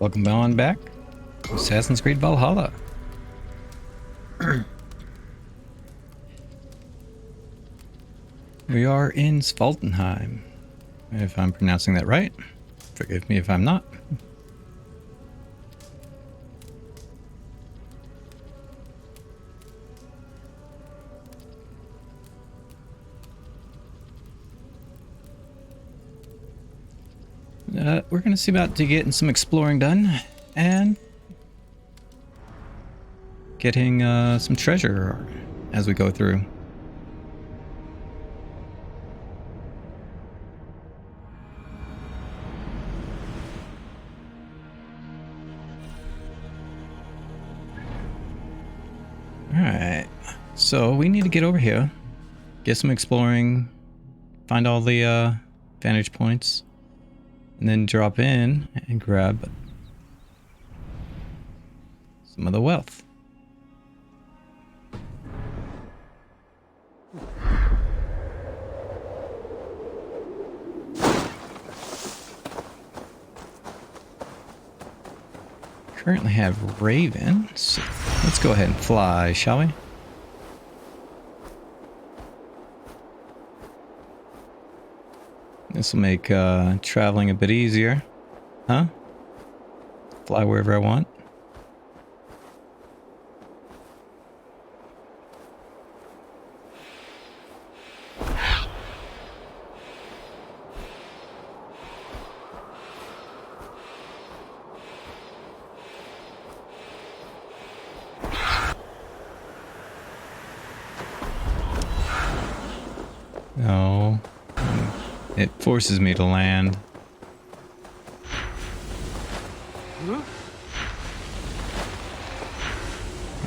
Welcome on back to Assassin's Creed Valhalla. We are in Svartalfheim, if I'm pronouncing that right. Forgive me if I'm not. We're going to see about getting some exploring done and getting some treasure as we go through. Alright, so we need to get over here, get some exploring, find all the vantage points, and then drop in and grab some of the wealth. Currently have Raven, so let's go ahead and fly, shall we? This will make traveling a bit easier. Huh? Fly wherever I want. No. It forces me to land.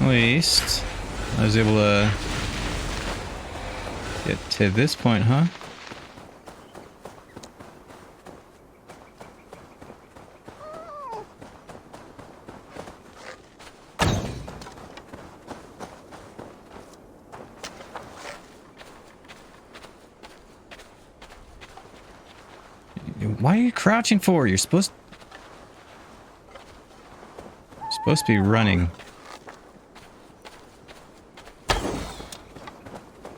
At least I was able to get to this point, huh? Why are you crouching for? You're supposed to be running.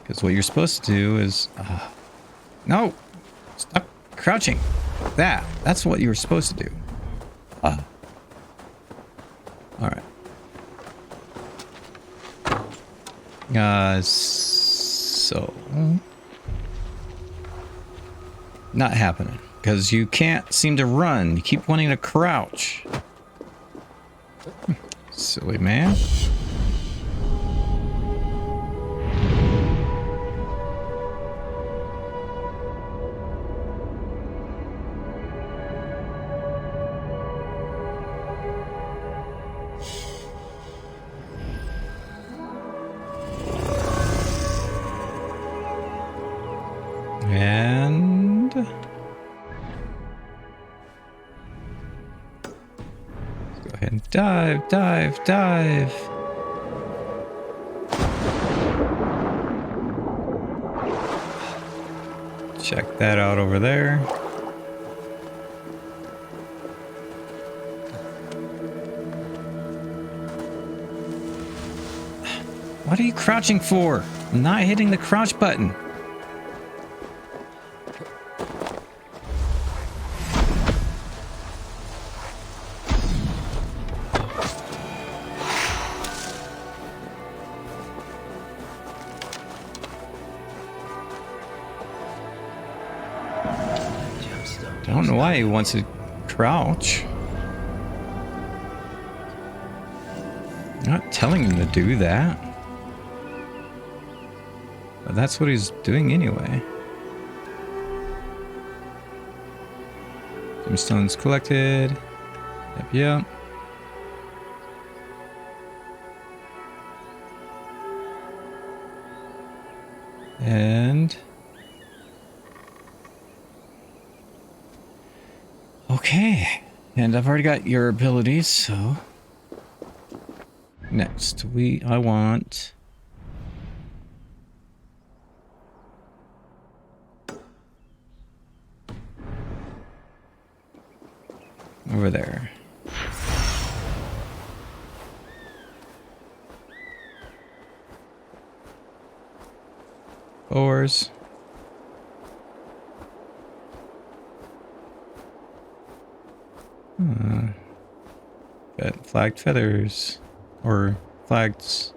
Because what you're supposed to do is no, stop crouching. That's what you were supposed to do. All right. So not happening. Because you can't seem to run. You keep wanting to crouch. Silly man. And go ahead and dive. Check that out over there. What are you crouching for? I'm not hitting the crouch button. I don't know why he wants to crouch. I'm not telling him to do that. But that's what he's doing anyway. Gemstones collected. Yep. And okay, and I've already got your abilities, so next I want over there. Boars. Flagged feathers. Or flags.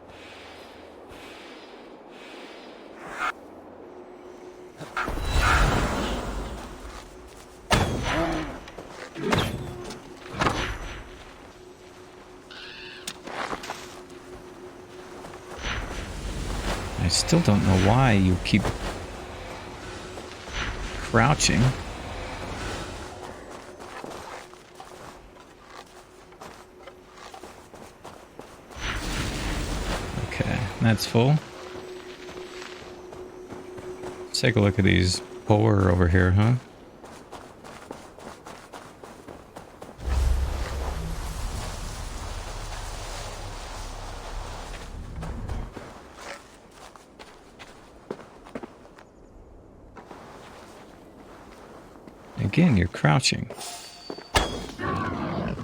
I still don't know why you keep crouching. Okay, that's full. Let's take a look at these boar over here, huh? Again, you're crouching. I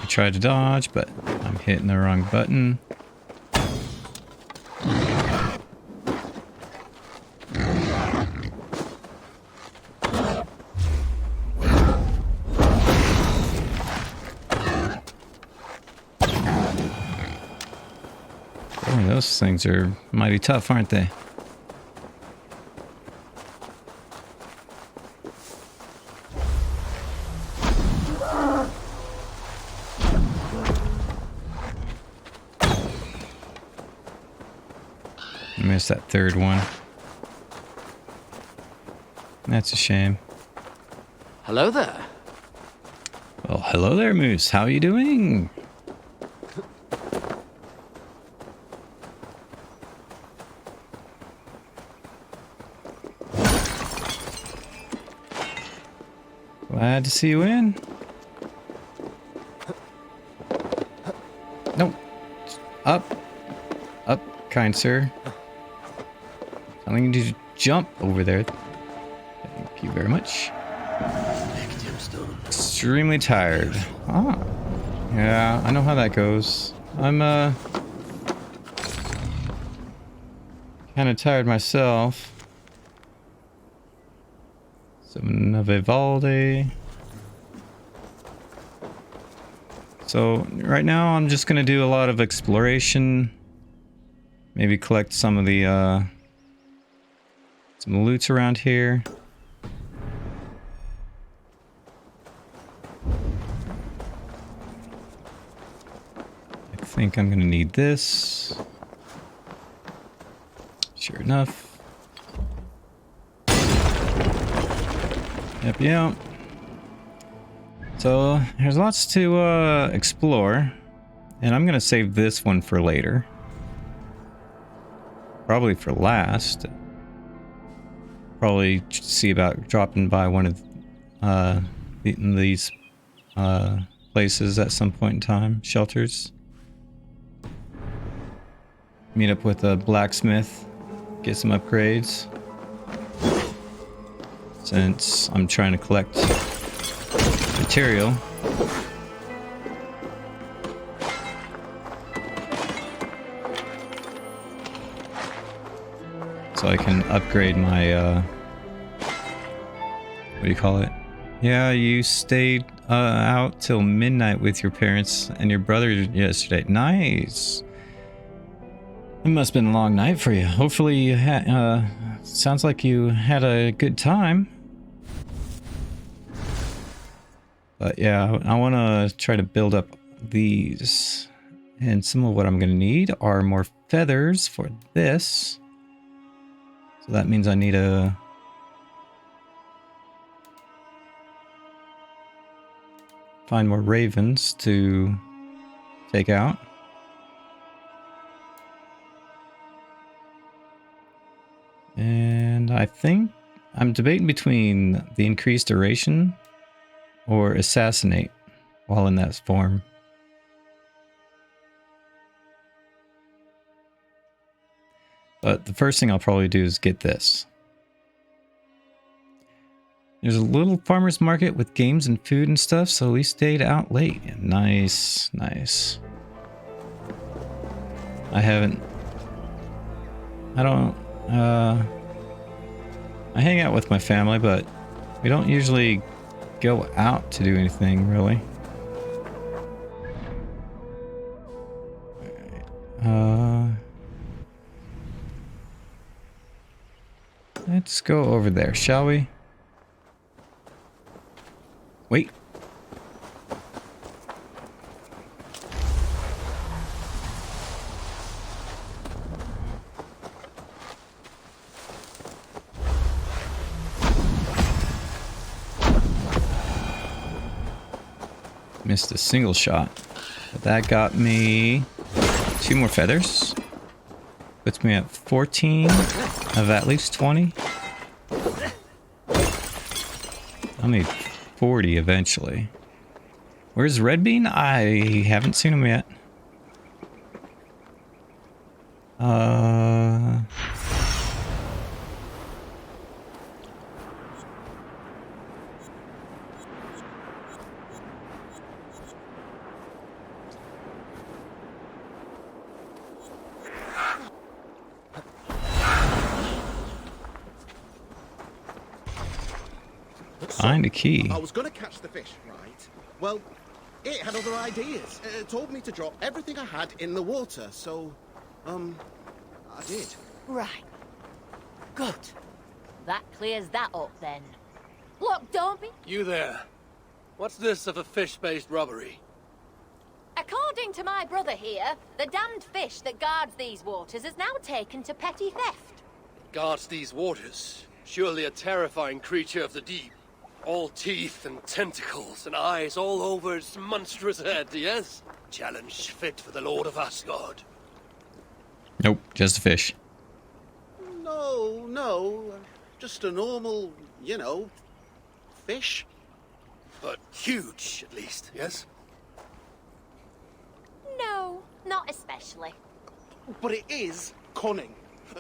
tried to dodge, but I'm hitting the wrong button. Boy, those things are mighty tough, aren't they? Missed that third one. That's a shame. Hello there. Well, hello there, Moose. How are you doing? Glad to see you in. Nope. Up. Up, kind sir. Telling you to jump over there. Thank you very much. Extremely tired. Ah. Yeah, I know how that goes. I'm kind of tired myself. Summon a Vivaldi. So right now I'm just gonna do a lot of exploration. Maybe collect some of the some loots around here. I think I'm gonna need this. Sure enough. Yep. So there's lots to explore, and I'm gonna save this one for later. Probably for last. Probably see about dropping by one of these places at some point in time. Shelters. Meet up with a blacksmith. Get some upgrades. Since I'm trying to collect material. So I can upgrade my, what do you call it? Yeah, you stayed out till midnight with your parents and your brother yesterday. Nice. It must have been a long night for you. Hopefully you had, sounds like you had a good time. But yeah, I want to try to build up these. And some of what I'm going to need are more feathers for this. So that means I need a... find more ravens to take out. And I think I'm debating between the increased duration or assassinate while in that form. But the first thing I'll probably do is get this. There's a little farmer's market with games and food and stuff, so we stayed out late. Nice, nice. I haven't. I don't. I hang out with my family, but we don't usually go out to do anything, really. Let's go over there, shall we? Wait. Missed a single shot. But that got me 2 more feathers. Puts me at 14 of at least 20. I'll need 40 eventually. Where's Red Bean? I haven't seen him yet. Find a key. I was gonna catch the fish, right? Well, it had other ideas. It told me to drop everything I had in the water, so, I did. Right. Good. That clears that up then. Look, don't be... You there. What's this of a fish-based robbery? According to my brother here, the damned fish that guards these waters is now taken to petty theft. Guards these waters. Surely a terrifying creature of the deep. All teeth and tentacles and eyes all over its monstrous head, yes? Challenge fit for the Lord of Asgard. Nope, just a fish. No. Just a normal, fish. But huge, at least, yes? No, not especially. But it is cunning.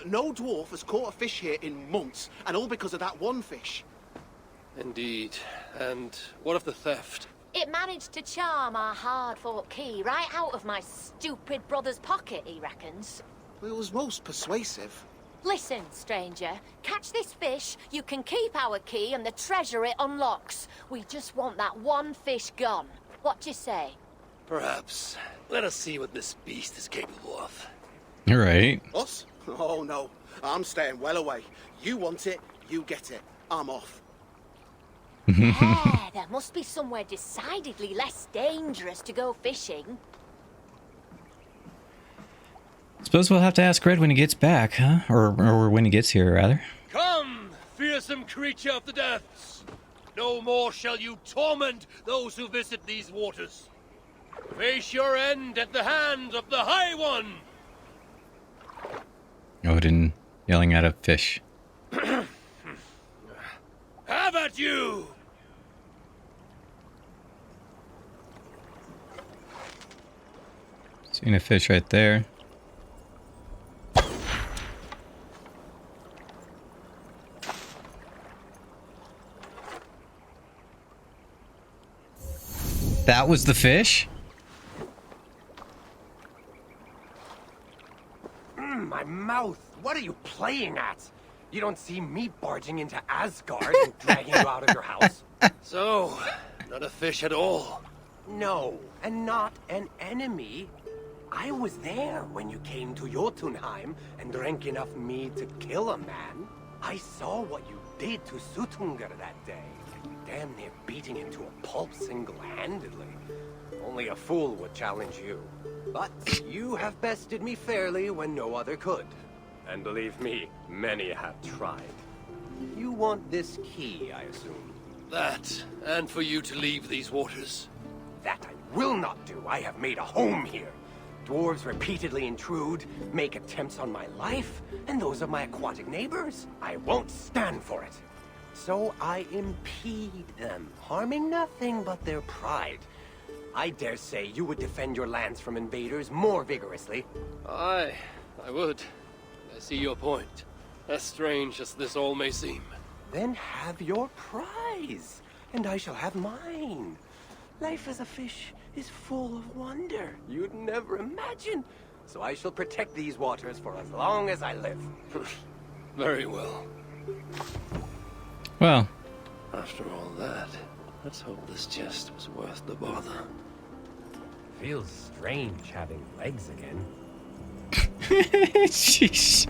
No dwarf has caught a fish here in months, and all because of that one fish. Indeed. And what of the theft? It managed to charm our hard-fought key right out of my stupid brother's pocket, he reckons. It was most persuasive. Listen, stranger. Catch this fish, you can keep our key and the treasure it unlocks. We just want that one fish gone. What do you say? Perhaps. Let us see what this beast is capable of. All right. Us? Oh, no. I'm staying well away. You want it, you get it. I'm off. Yeah, there must be somewhere decidedly less dangerous to go fishing. Suppose we'll have to ask Red when he gets back, huh? Or when he gets here, rather. Come, fearsome creature of the depths! No more shall you torment those who visit these waters. Face your end at the hands of the High One! Odin yelling at a fish. Have at you! Seen a fish right there. That was the fish? My mouth! What are you playing at? You don't see me barging into Asgard and dragging you out of your house? So, not a fish at all. No, and not an enemy. I was there when you came to Jotunheim and drank enough mead to kill a man. I saw what you did to Suttungr that day. Damn near beating him to a pulp single-handedly. Only a fool would challenge you. But you have bested me fairly when no other could. And believe me, many have tried. You want this key, I assume? That, and for you to leave these waters. That I will not do. I have made a home here. Dwarves repeatedly intrude, make attempts on my life, and those of my aquatic neighbors. I won't stand for it. So I impede them, harming nothing but their pride. I dare say you would defend your lands from invaders more vigorously. Aye, I would. I see your point. As strange as this all may seem. Then have your prize, and I shall have mine. Life as a fish is full of wonder you'd never imagine. so I shall protect these waters for as long as I live. Very well. Well, After all that, let's hope this jest was worth the bother. Feels strange having legs again. sheesh.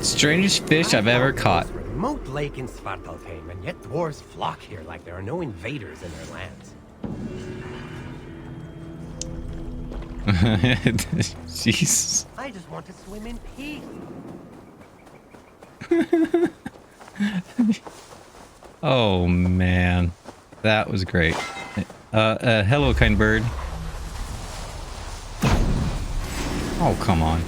Strangest fish I've ever caught. Remote lake in Svartalfheim, and yet dwarves flock here like there are no invaders in their lands. Jeez. I just want to swim in peace. Oh man, that was great. Hello, kind bird. Oh, come on.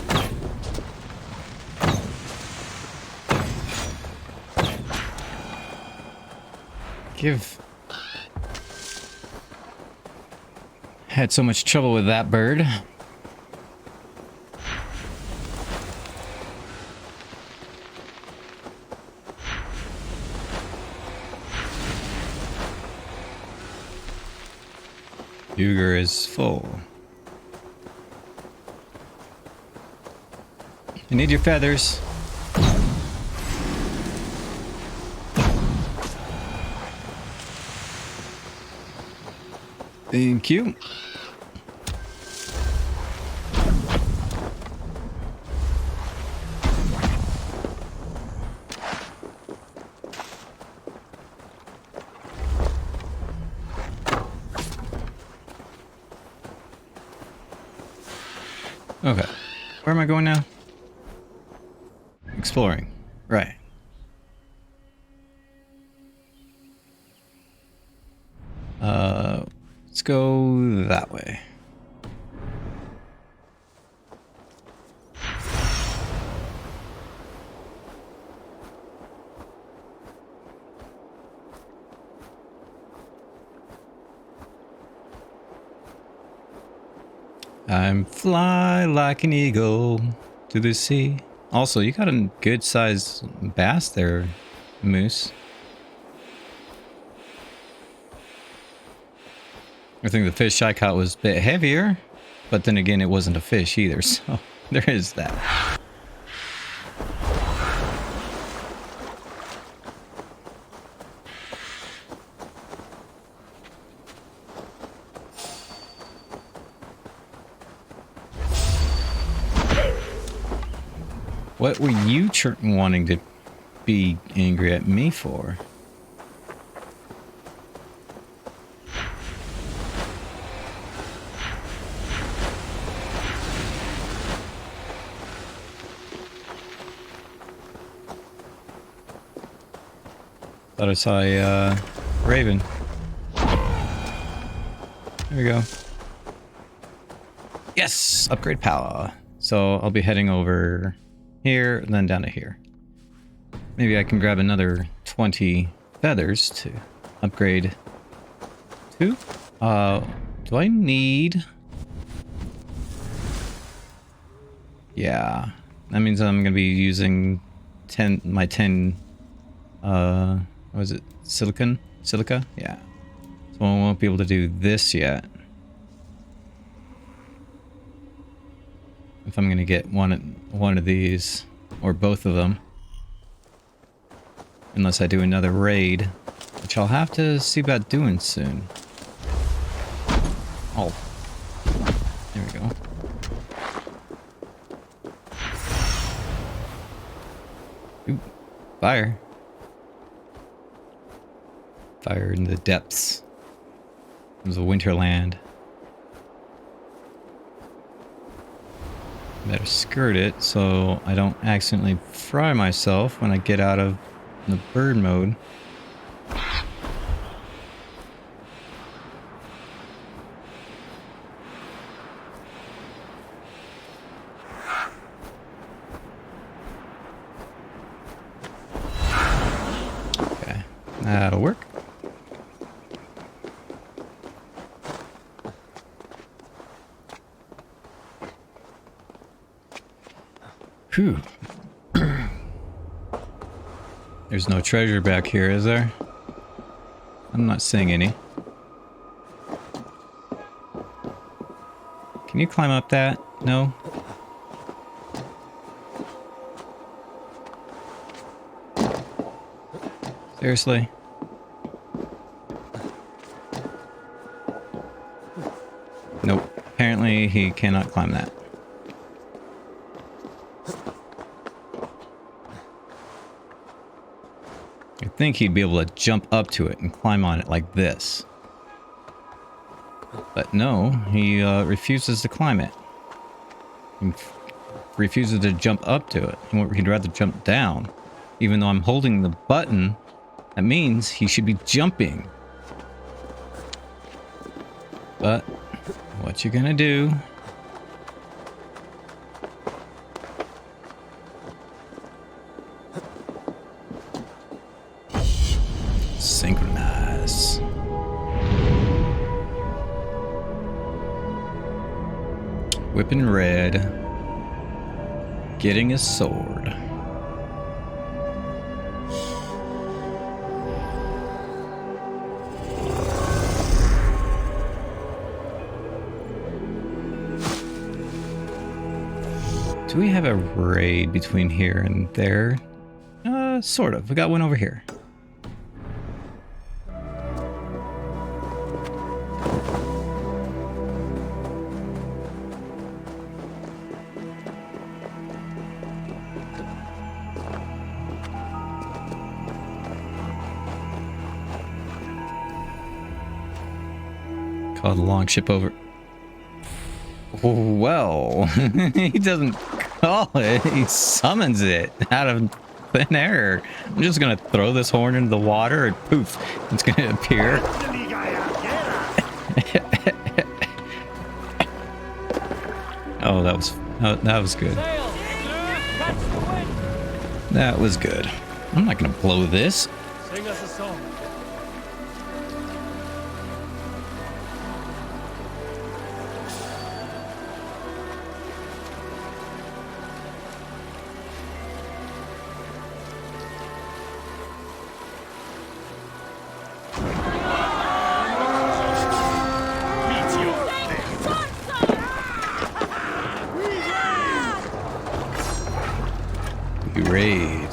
Had so much trouble with that bird. Uger is full. I need your feathers. Thank you. Okay. Where am I going now? Exploring. Right. Let's go that way. I'm fly like an eagle to the sea. Also, you got a good sized bass there, Moose. I think the fish I caught was a bit heavier, but then again, it wasn't a fish either, so there is that. What were you wanting to be angry at me for? Thought I saw a raven. There we go. Yes! Upgrade power. So I'll be heading over here and then down to here. Maybe I can grab another 20 feathers to upgrade to. Do I need... Yeah. That means I'm gonna be using my 10 what is it? Silica? Yeah. So I won't be able to do this yet. If I'm gonna get one of these, or both of them. Unless I do another raid, which I'll have to see about doing soon. Oh. There we go. Ooh, fire. Fire in the depths. It was a winterland. Better skirt it so I don't accidentally fry myself when I get out of the bird mode. Okay, that'll work. Whew. There's no treasure back here, is there? I'm not seeing any. Can you climb up that? No? Seriously? Nope. Apparently he cannot climb that. I think he'd be able to jump up to it and climb on it like this. But no, he refuses to climb it. He refuses to jump up to it. He'd rather jump down. Even though I'm holding the button, that means he should be jumping. But what you gonna do? Synchronize. Whipping red. Getting his sword. Do we have a raid between here and there? Sort of. We got one over here. Call the longship over. Well, he doesn't call it, he summons it out of thin air. I'm just gonna throw this horn into the water and poof, it's gonna appear. Oh, that was good. That was good. I'm not gonna blow this. Sing us a song. Raid.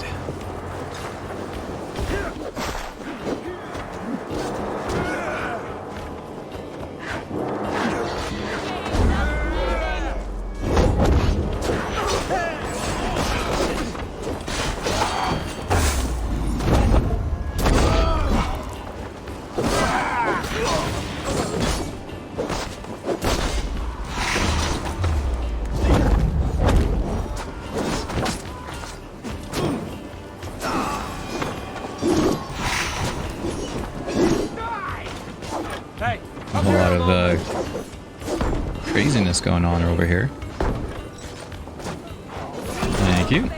A whole lot of craziness going on over here. Thank you.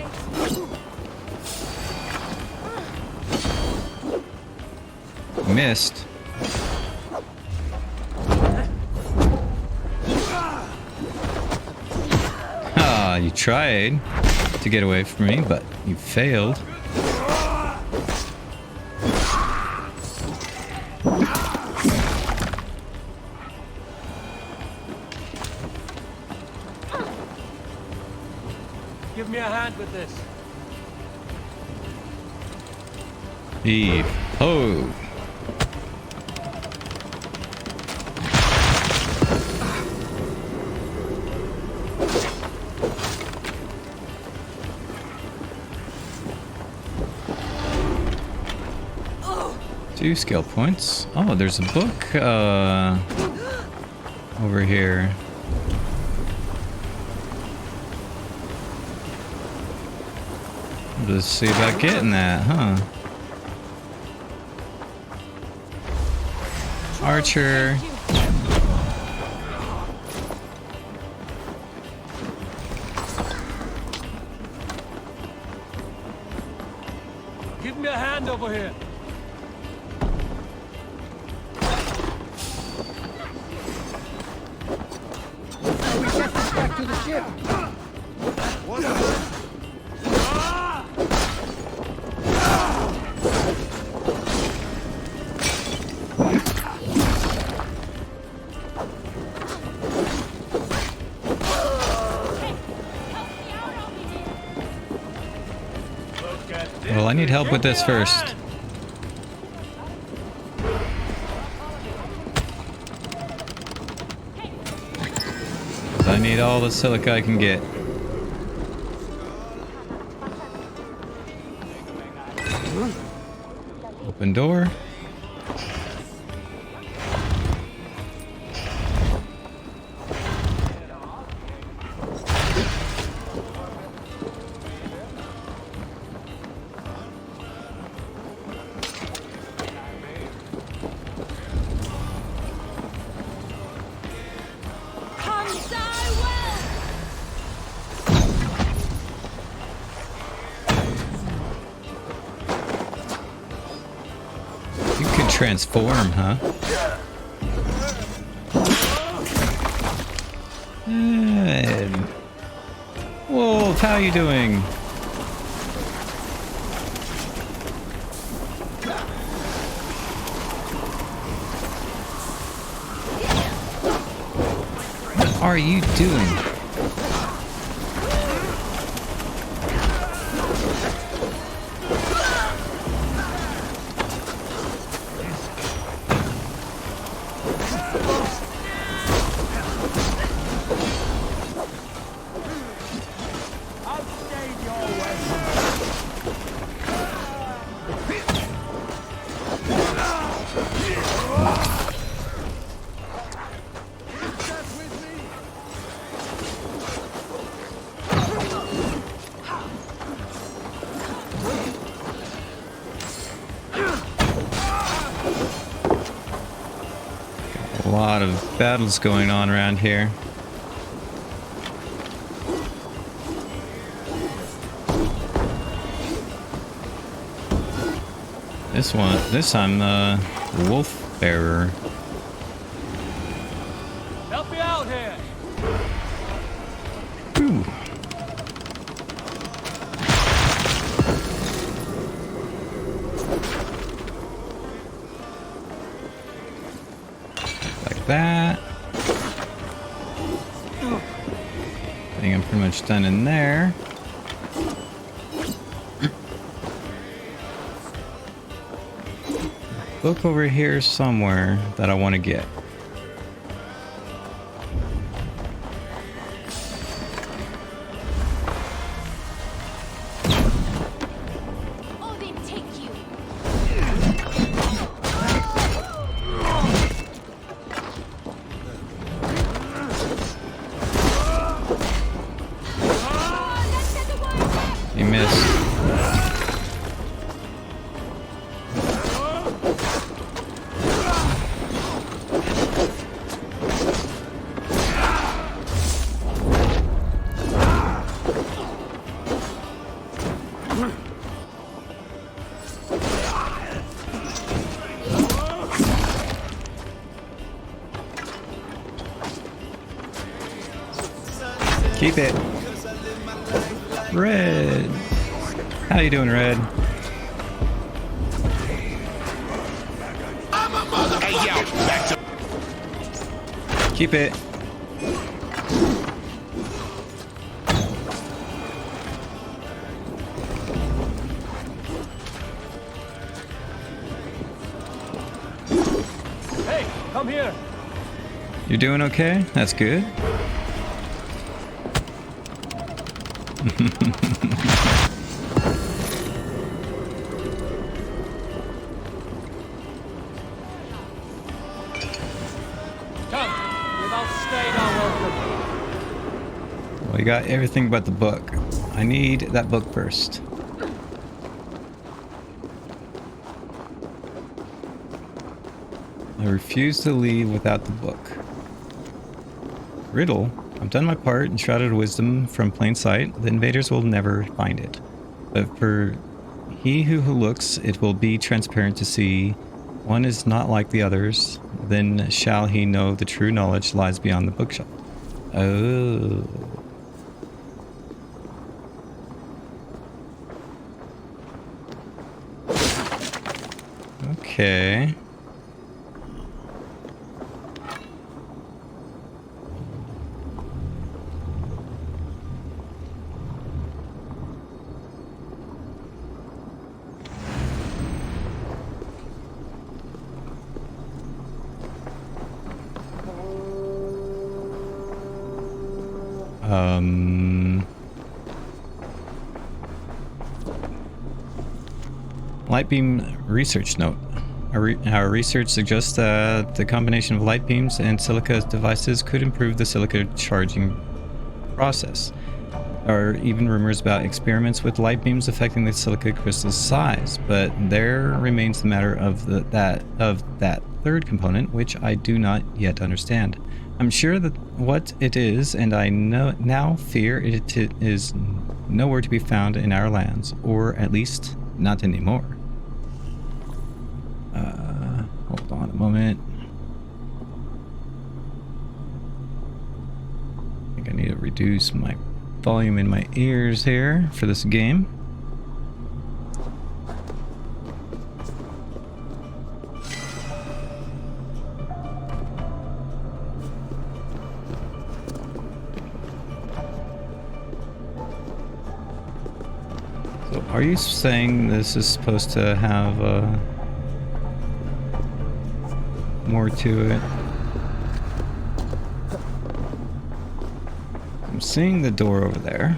Missed. Ah, you tried to get away from me, but you failed. Give me a hand with this. Heave ho. Two skill points. Oh, there's a book over here. Let's see about getting that, huh? Archer. Give me a hand over here. We get this back to the ship. Well, I need help with this first. I need all the silica I can get. Open door. Transform, huh? Good. Wolf, how you doing? What are you doing? A lot of battles going on around here. This time the wolf bearer. Help me out here! Ooh. Like that. I think I'm pretty much done in there. Book over here somewhere that I want to get. Odin, take you. You missed. Keep it. Red. How you doing, Red? Hey, yo, back to... Keep it. Hey, come here! You're doing okay? That's good. Come! Without staying our welcome. We got everything but the book. I need that book first. I refuse to leave without the book. Riddle. I've done my part and shrouded wisdom from plain sight. The invaders will never find it. But for he who looks, it will be transparent to see. One is not like the others. Then shall he know the true knowledge lies beyond the bookshelf. Oh. Okay. Light beam research note. Our research suggests that the combination of light beams and silica devices could improve the silica charging process. There are even rumors about experiments with light beams affecting the silica crystal's size, but there remains the matter of that third component, which I do not yet understand. I'm sure that what it is, and I now fear it is nowhere to be found in our lands, or at least not anymore. Hold on a moment. I think I need to reduce my volume in my ears here for this game. So are you saying this is supposed to have more to it? I'm seeing the door over there.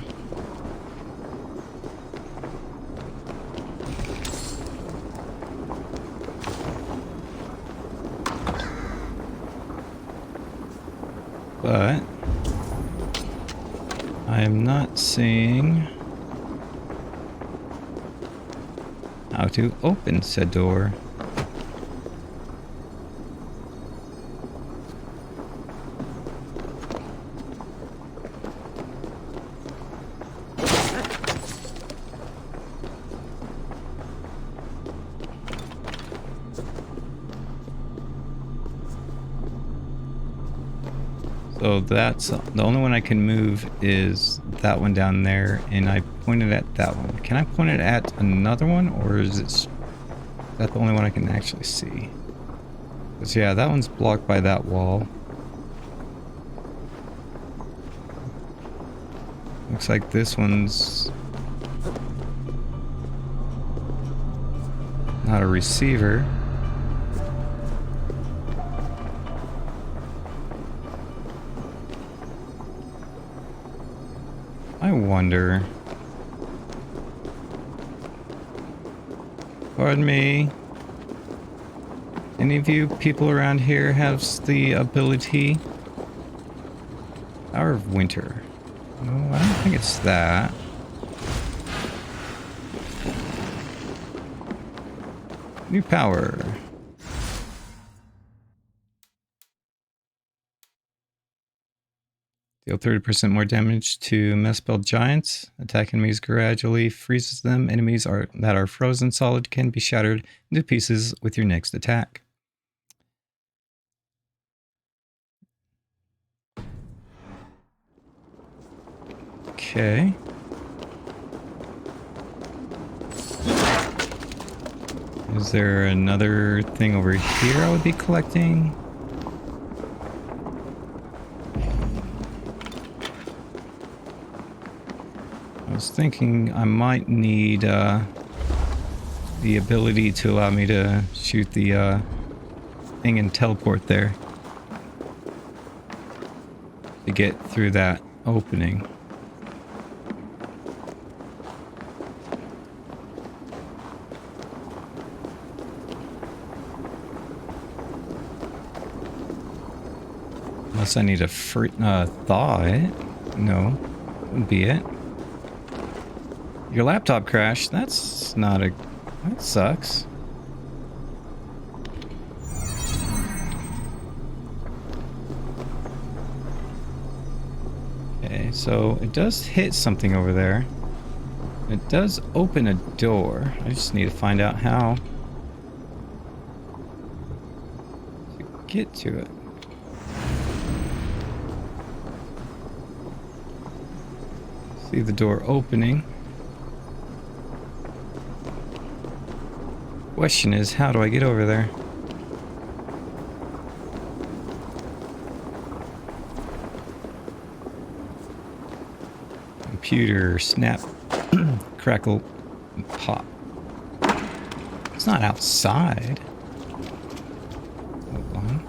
But I am not seeing how to open said door. So that's the only one I can move is that one down there, and I pointed at that one. Can I point it at another one, or is that the only one I can actually see? Because yeah, that one's blocked by that wall. Looks like this one's not a receiver. I wonder. Pardon me. Any of you people around here have the ability? Hour of Winter. No, I don't think it's that. New power. Deal 30% more damage to mess-spelled giants. Attack enemies gradually freezes them. Enemies that are frozen solid can be shattered into pieces with your next attack. Okay. Is there another thing over here I would be collecting? I was thinking I might need the ability to allow me to shoot the thing and teleport there to get through that opening. Unless I need to thaw it. No, wouldn't be it. Your laptop crashed. That's not a... That sucks. Okay, so it does hit something over there. It does open a door. I just need to find out how to get to it. See the door opening. Question is, how do I get over there? Computer, snap, crackle, and pop. It's not outside. Hold on.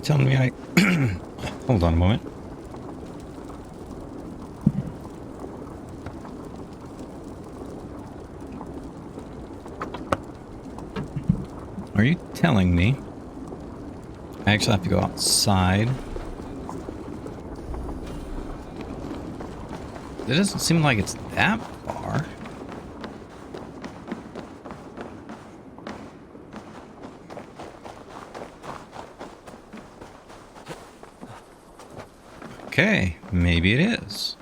telling me I... Hold on a moment. Are you telling me I actually have to go outside? It doesn't seem like it's that far. Okay, maybe it is.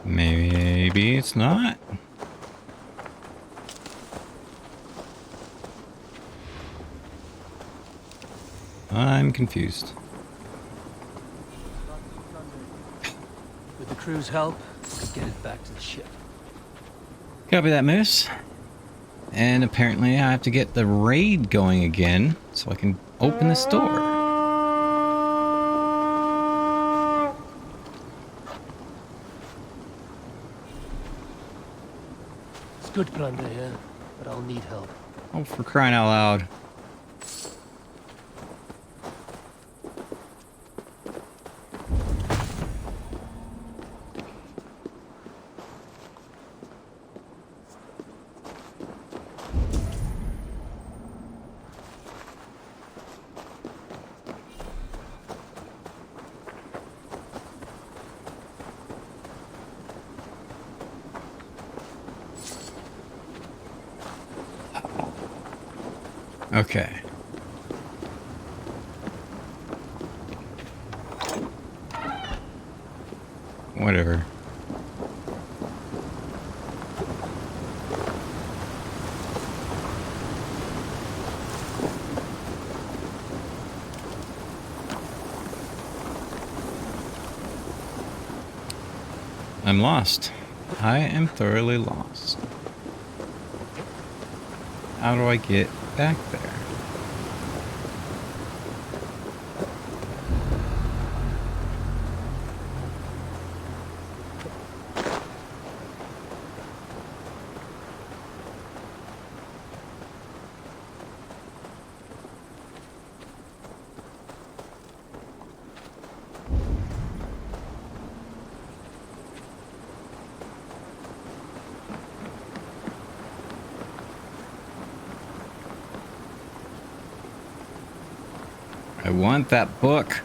Maybe it's not. I'm confused. With the crew's help, we could get it back to the ship. Copy that, Moose. And apparently I have to get the raid going again so I can open this door. It's good plunder here, but I'll need help. Oh, for crying out loud. Okay. Whatever. I'm lost. I am thoroughly lost. How do I get back there? I want that book.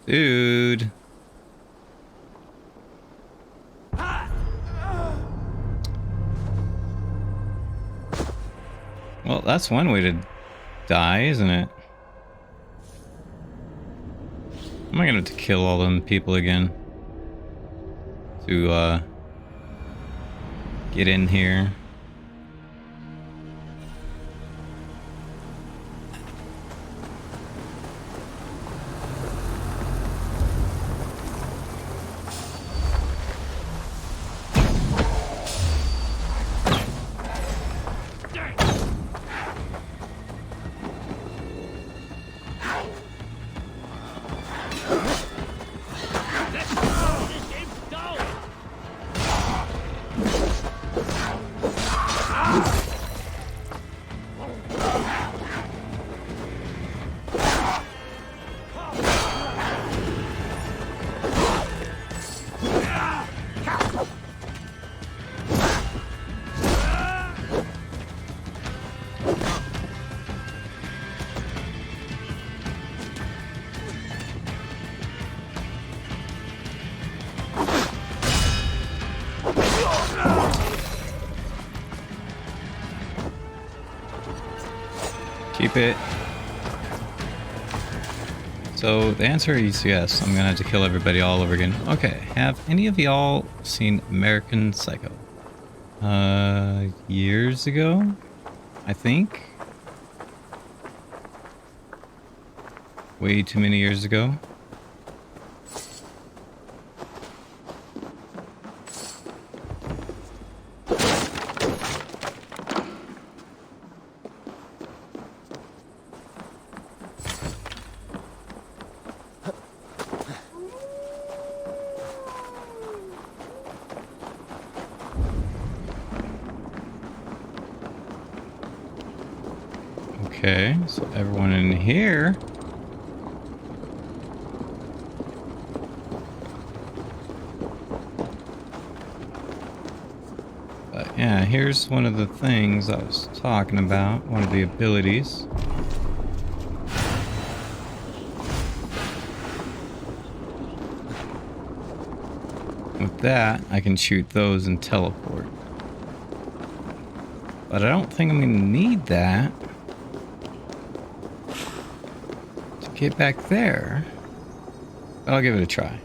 Dude. Well, that's one way to die, isn't it? Am I gonna have to kill all them people again? To, get in here? Keep it. So the answer is yes. I'm gonna have to kill everybody all over again. Okay, have any of y'all seen American Psycho? Years ago, I think. Way too many years ago. Okay, so everyone in here. But yeah, here's one of the things I was talking about, one of the abilities. With that, I can shoot those and teleport. But I don't think I'm going to need that to get back there. But I'll give it a try.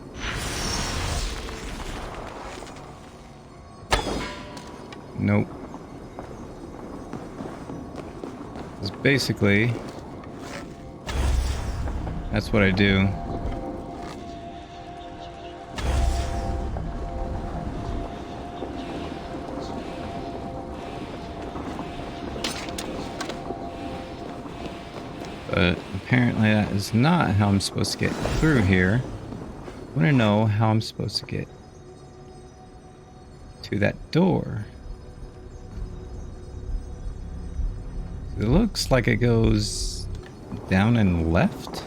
Nope. Because basically, that's what I do. But apparently that is not how I'm supposed to get through here. I want to know how I'm supposed to get to that door. It looks like it goes down and left.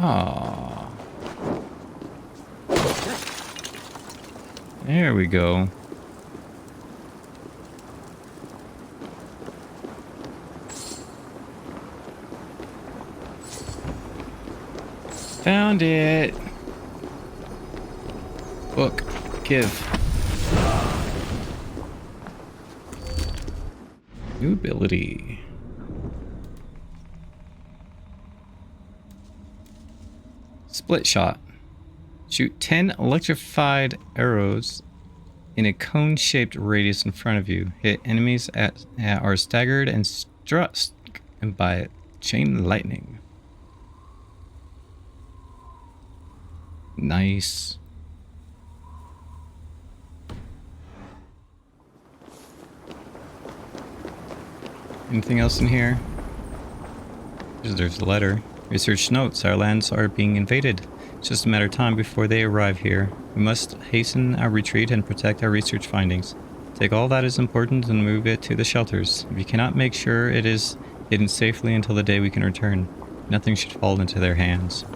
Ah, there we go. Found it. Book. Give. New ability. Split shot. Shoot 10 electrified arrows in a cone-shaped radius in front of you. Hit enemies are staggered and struck by chain lightning. Nice. Anything else in here? There's a letter. Research notes, our lands are being invaded. It's just a matter of time before they arrive here. We must hasten our retreat and protect our research findings. Take all that is important and move it to the shelters. If you cannot make sure it is hidden safely until the day we can return, nothing should fall into their hands.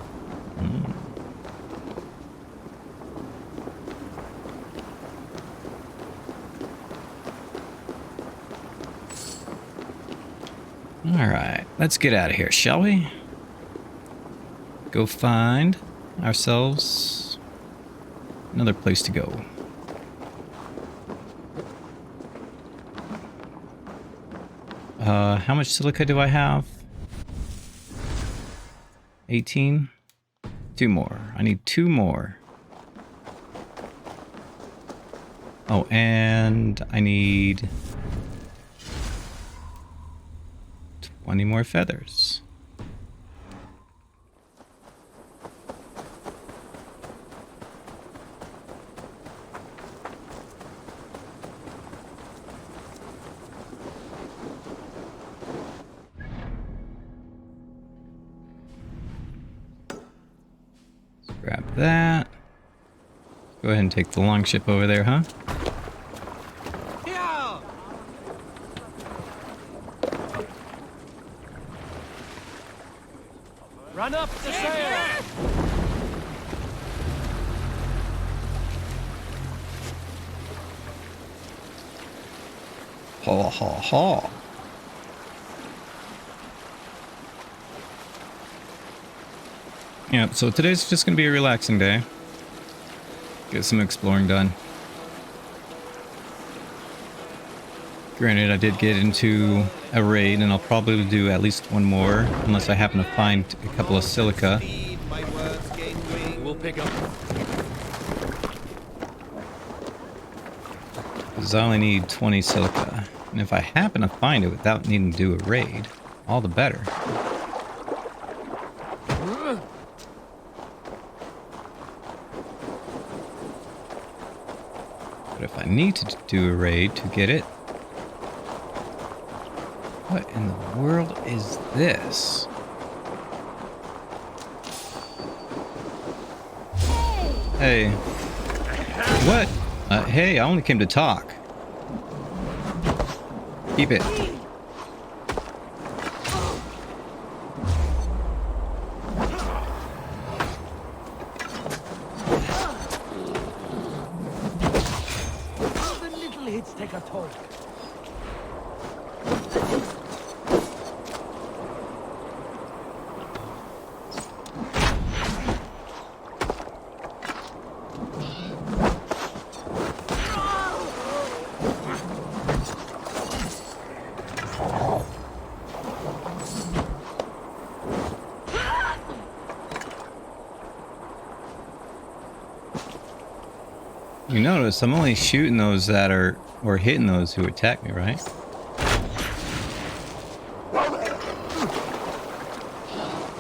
Alright, let's get out of here, shall we? Go find ourselves another place to go. How much silica do I have? 18? 2 more. I need 2 more. Oh, and I need 20 more feathers. Grab that. Go ahead and take the long ship over there, huh? Yeah! Run up the sail! Ha ha ha. Yeah, so today's just gonna be a relaxing day. Get some exploring done. Granted, I did get into a raid, and I'll probably do at least one more, unless I happen to find a couple of silica. Speed, my words gain wing. We'll pick up. Because I only need 20 silica. And if I happen to find it without needing to do a raid, all the better. But if I need to do a raid to get it, what in the world is this? Hey. What? Hey, I only came to talk. Keep it. The little hits take a toll. You notice I'm only shooting those that are, or hitting those who attack me, right?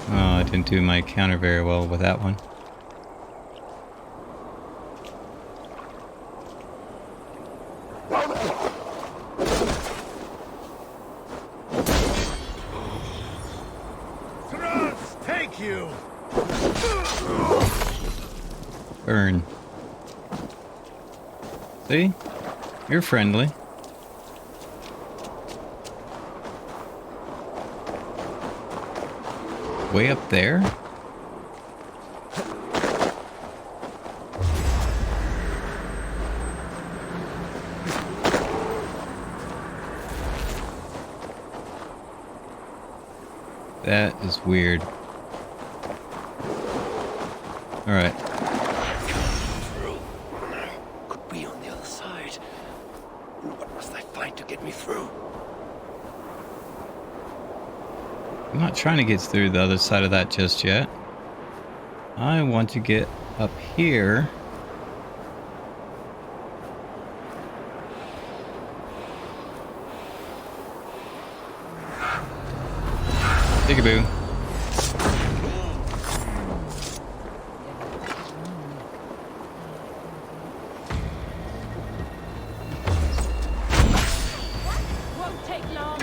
Oh, I didn't do my counter very well with that one. Take you. Burn. See? You're friendly. Way up there? That is weird. Alright. Could be on the other side. What must I find to get me through? I'm not trying to get through the other side of that just yet. I want to get up here. Peekaboo. Won't take long.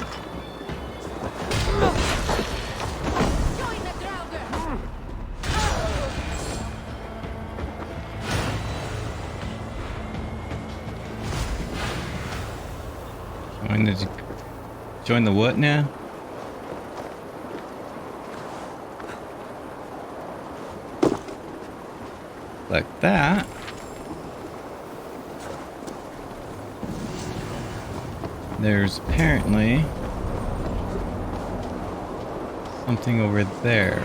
Join the Drauger. Join the what now? Like that. There's apparently something over there.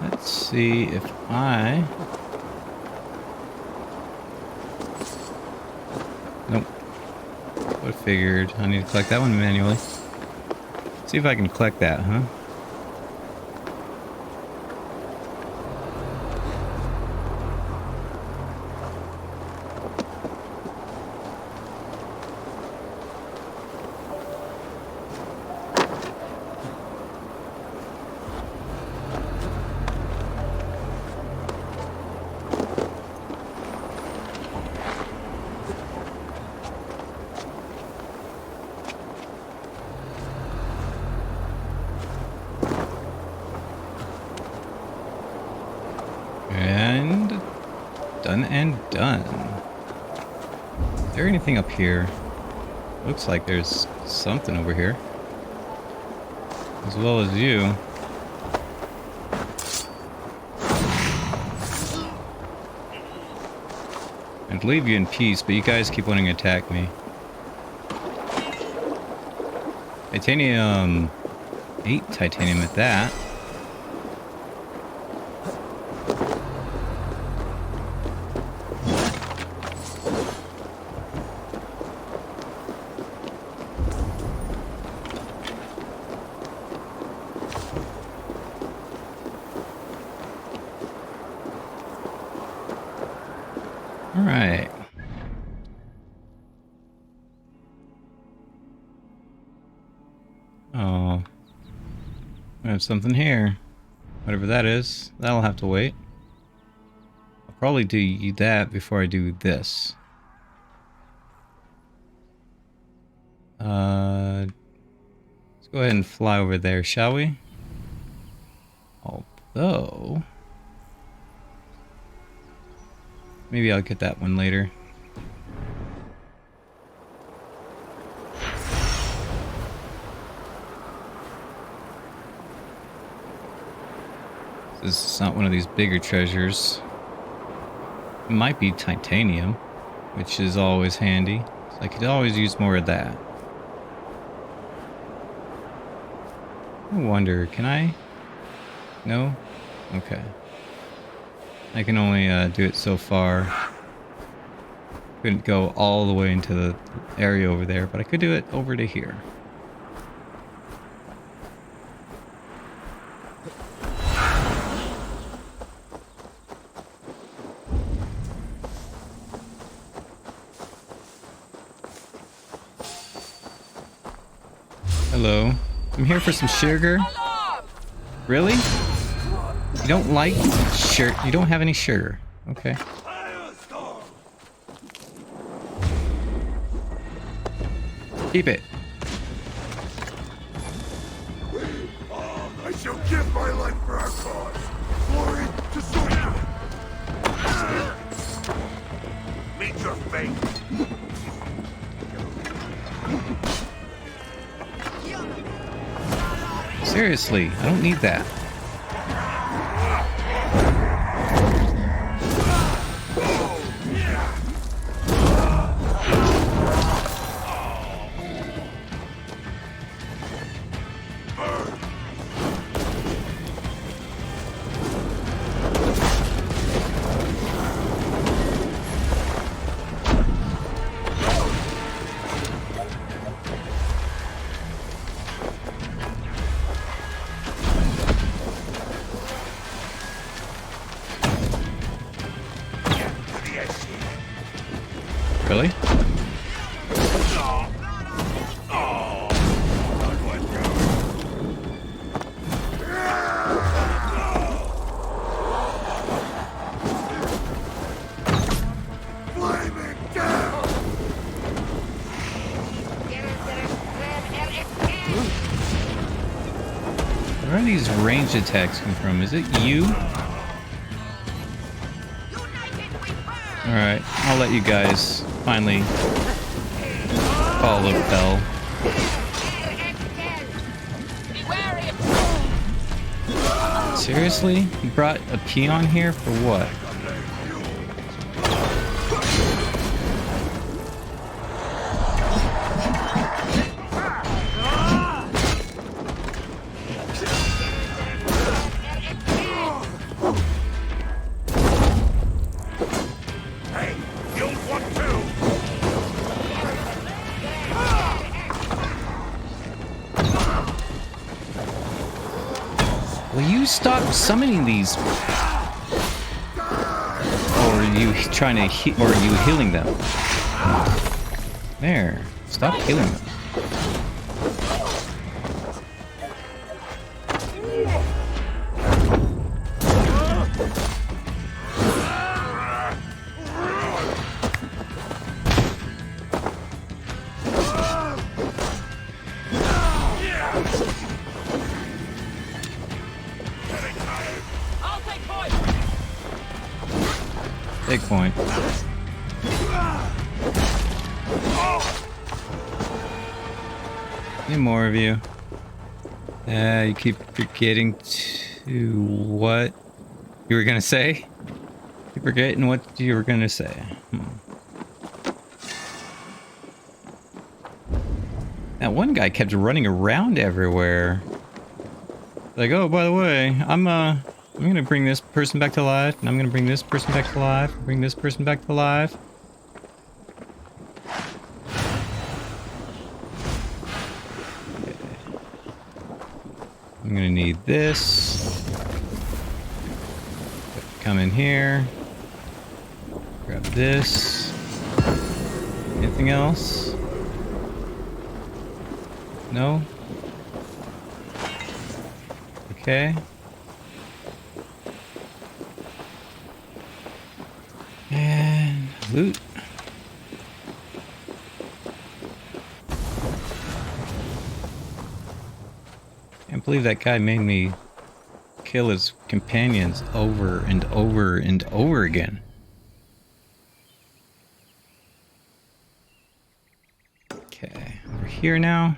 Let's see if I... Nope. Would have figured I need to collect that one manually. See if I can collect that, huh? And Done and done. Is there anything up here? Looks like there's something over here. As well as you. I'd leave you in peace, but you guys keep wanting to attack me. Titanium... 8 titanium at that. All right. Oh. I have something here. Whatever that is, that'll have to wait. I'll probably do that before I do this. Let's go ahead and fly over there, shall we? Although... maybe I'll get that one later. This is not one of these bigger treasures. It might be titanium, which is always handy. So I could always use more of that. I wonder, can I? No? Okay. I can only do it so far. Couldn't go all the way into the area over there, but I could do it over to here. Hello. I'm here for some sugar. Really? You don't like sugar? You don't have any sugar. Okay. Keep it. I shall give my life for our cause. Glory to Soldier. Meet your fate. Seriously, I don't need that. Really? Where are these ranged attacks come from? Is it you? Alright, I'll let you guys finally follow Bell. Seriously? You brought a peon here for what? Will you stop summoning these? Or are you trying to or are you healing them? There. Stop healing them. Big point. Any more of you? You keep forgetting to what you were gonna say? Keep forgetting what you were gonna say. That one guy kept running around everywhere. Like, oh, by the way, I'm gonna bring this person back to life, and I'm gonna bring this person back to life, bring this person back to life. Okay. I'm gonna need this. Come in here. Grab this. Anything else? No? Okay. And loot. Can't believe that guy made me kill his companions over and over and over again. Okay, over here now.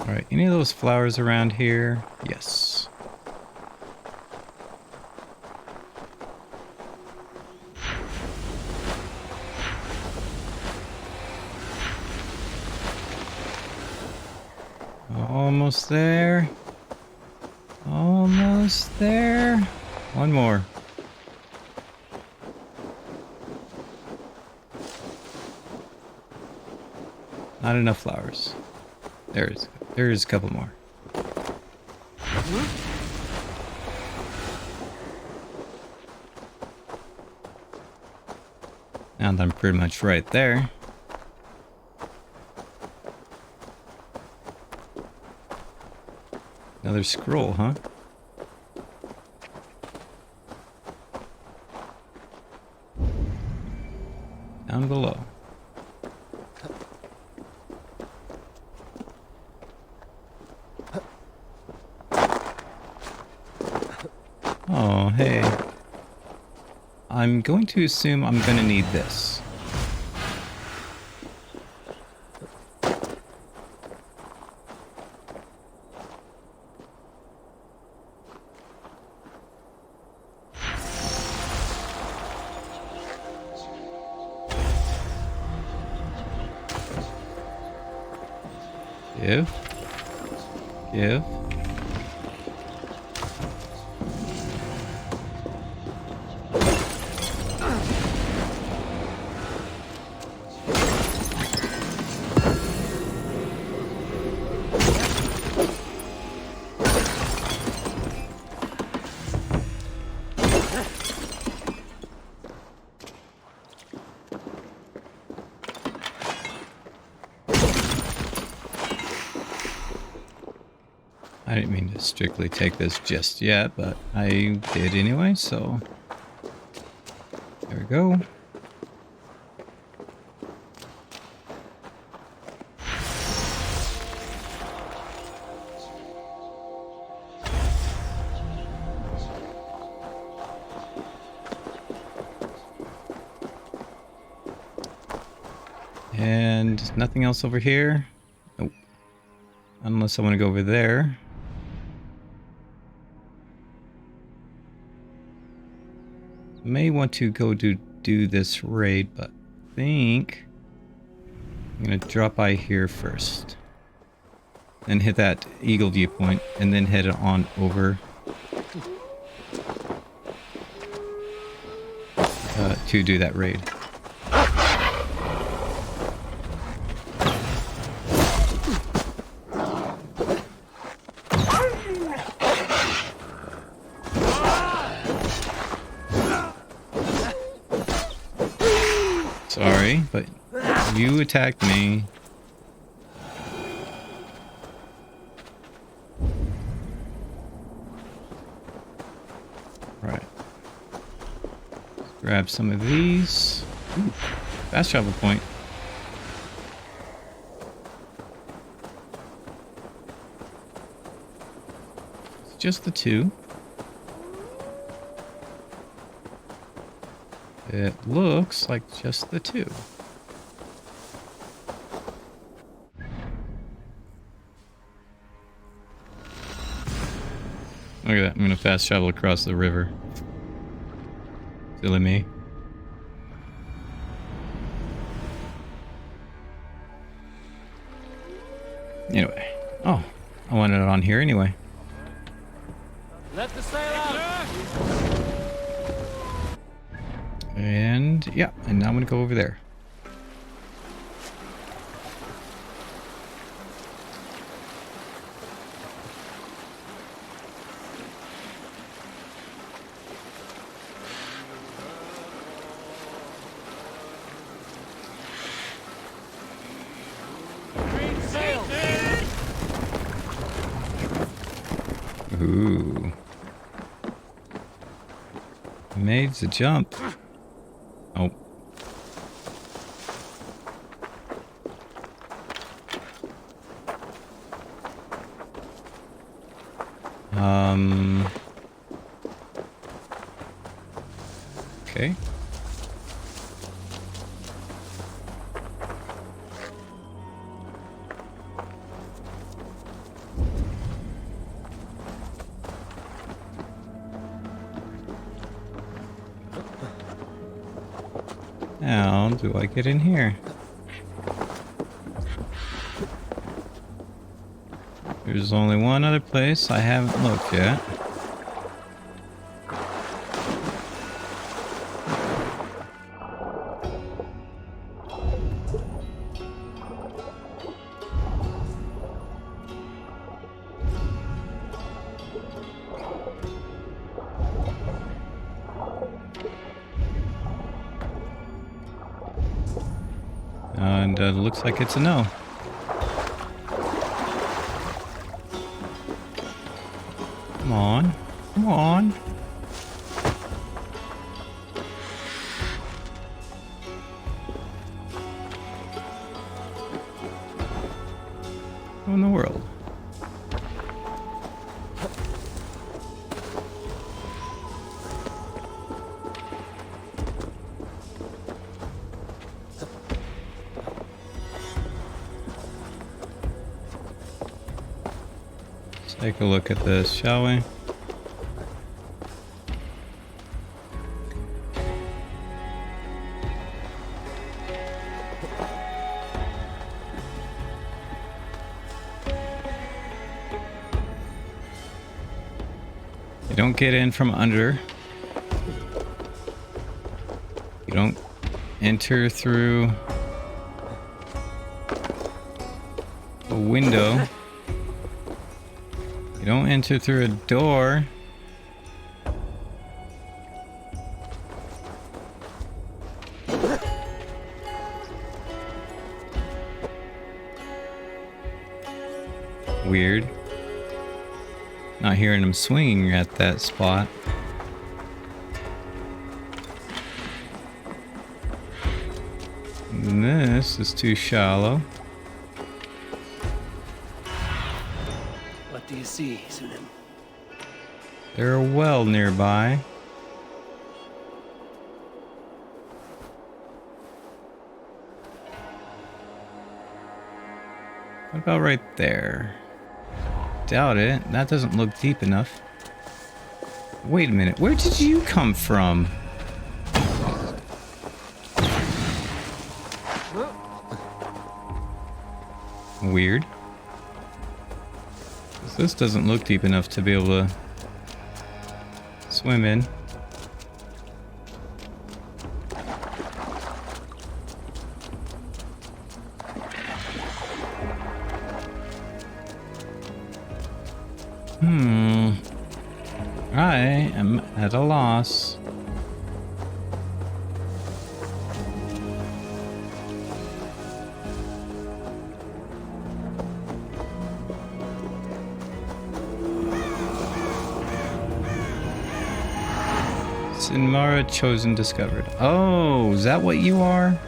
Alright, any of those flowers around here? Yes. Almost there. Almost there. One more. Not enough flowers. There's a couple more. Now that I'm pretty much right there. Another scroll, huh? Down below. Oh, hey. I'm going to assume I'm going to need this. Give. I didn't mean to strictly take this just yet, but I did anyway, so there we go. And nothing else over here? Nope. Unless I want to go over there. May want to go do this raid, but I think I'm gonna drop by here first. Then hit that eagle viewpoint and then head on over to do that raid. Sorry, but you attacked me. Right. Let's grab some of these. Ooh, fast travel point. just the two. It looks like just the two. Look at that. I'm gonna fast travel across the river. Silly me. Anyway. Oh, I wanted it on here anyway. Let the sail out! And yeah, and now I'm gonna go over there. Ooh. Made the jump. Oh. Okay. How do I get in here? There's only one other place I haven't looked yet. And looks like it's a no. Come on. Come on. What in the world? Take a look at this, shall we? You don't get in from under. You don't enter through a window. You don't enter through a door. Weird. Not hearing him swinging at that spot. And this is too shallow. What do you see, Sunan? There's a well nearby. What about right there? Doubt it. That doesn't look deep enough. Wait a minute. Where did you come from? Weird. This doesn't look deep enough to be able to swim in. I am at a loss. Sinmara chosen discovered. Oh, is that what you are?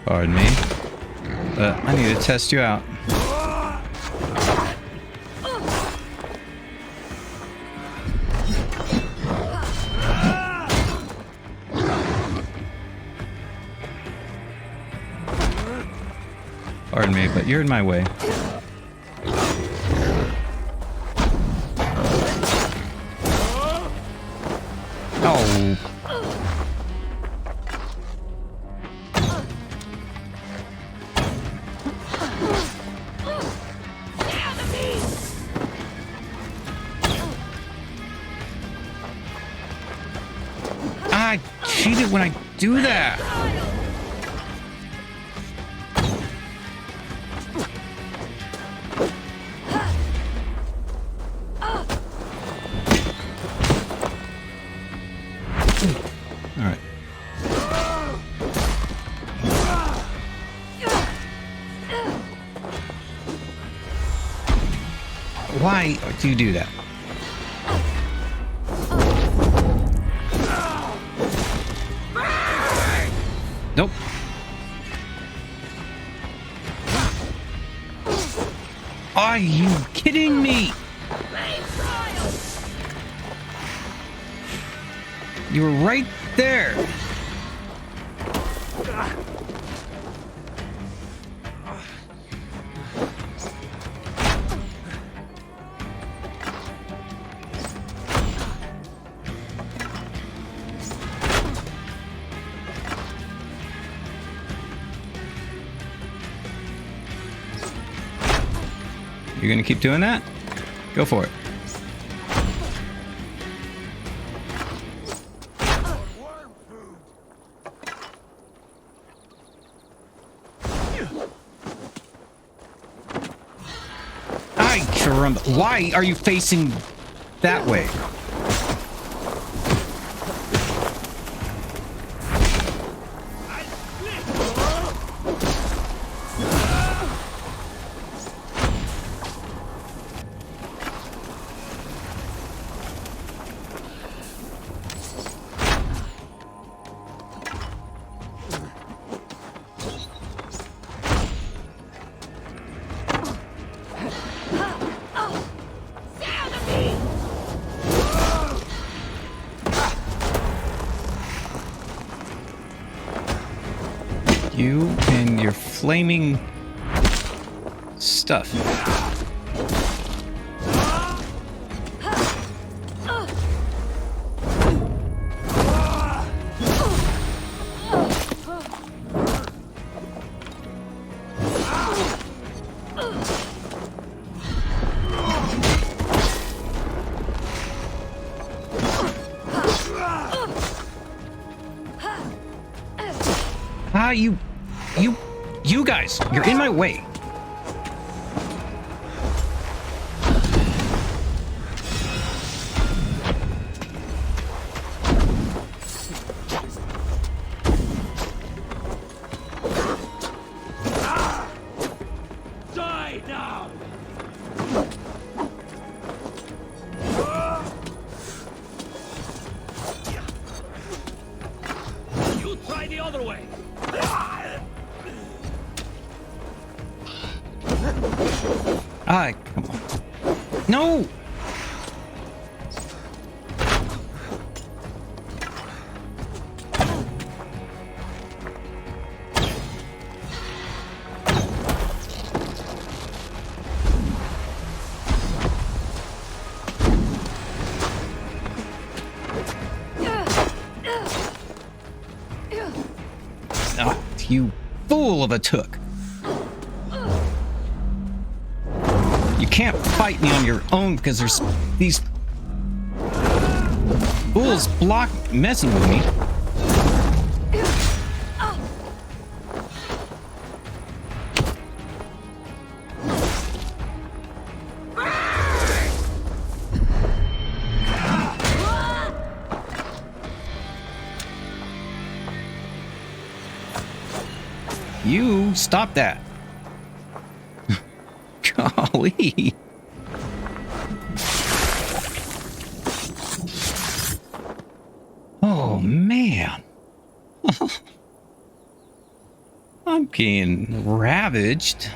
Pardon me. But I need to test you out. Pardon me, but you're in my way. Oh. I cheated when I do that. All right. Why do you do that? Nope. Are you kidding me? You were right there. You're gonna keep doing that? Go for it. Ay, caramba. Why are you facing that way? You and your flaming stuff. You guys, you're in my way. Die now! You try the other way. Ah, come on. No! Oh, you fool of a took. You can't fight me on your own because there's these fools messing with me. You stop that. Golly. Oh, man. I'm getting ravaged.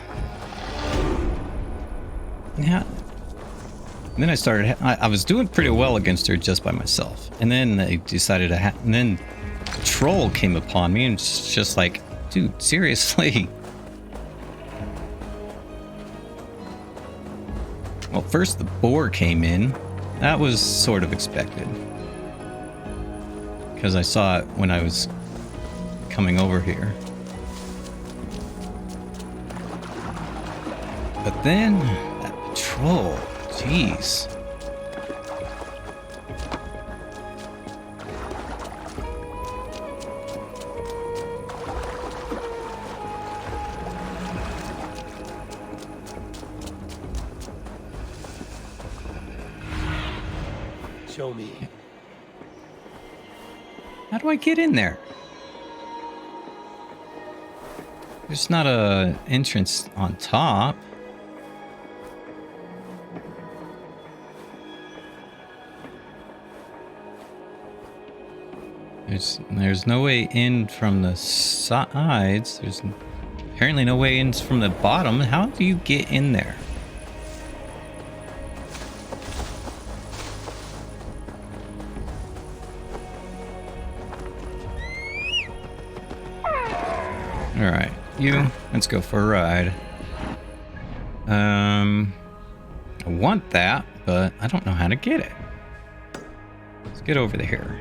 Yeah. And then I started. I was doing pretty well against her just by myself, and then I decided to. And then the troll came upon me, and it's just like, dude, seriously. Well, first the boar came in. That was sort of expected, because I saw it when I was coming over here. But then that patrol, jeez. Show me. How do I get in there? There's not a entrance on top. There's no way in from the sides. There's apparently no way in from the bottom. How do you get in there? Alright, let's go for a ride. I want that, but I don't know how to get it. Let's get over here.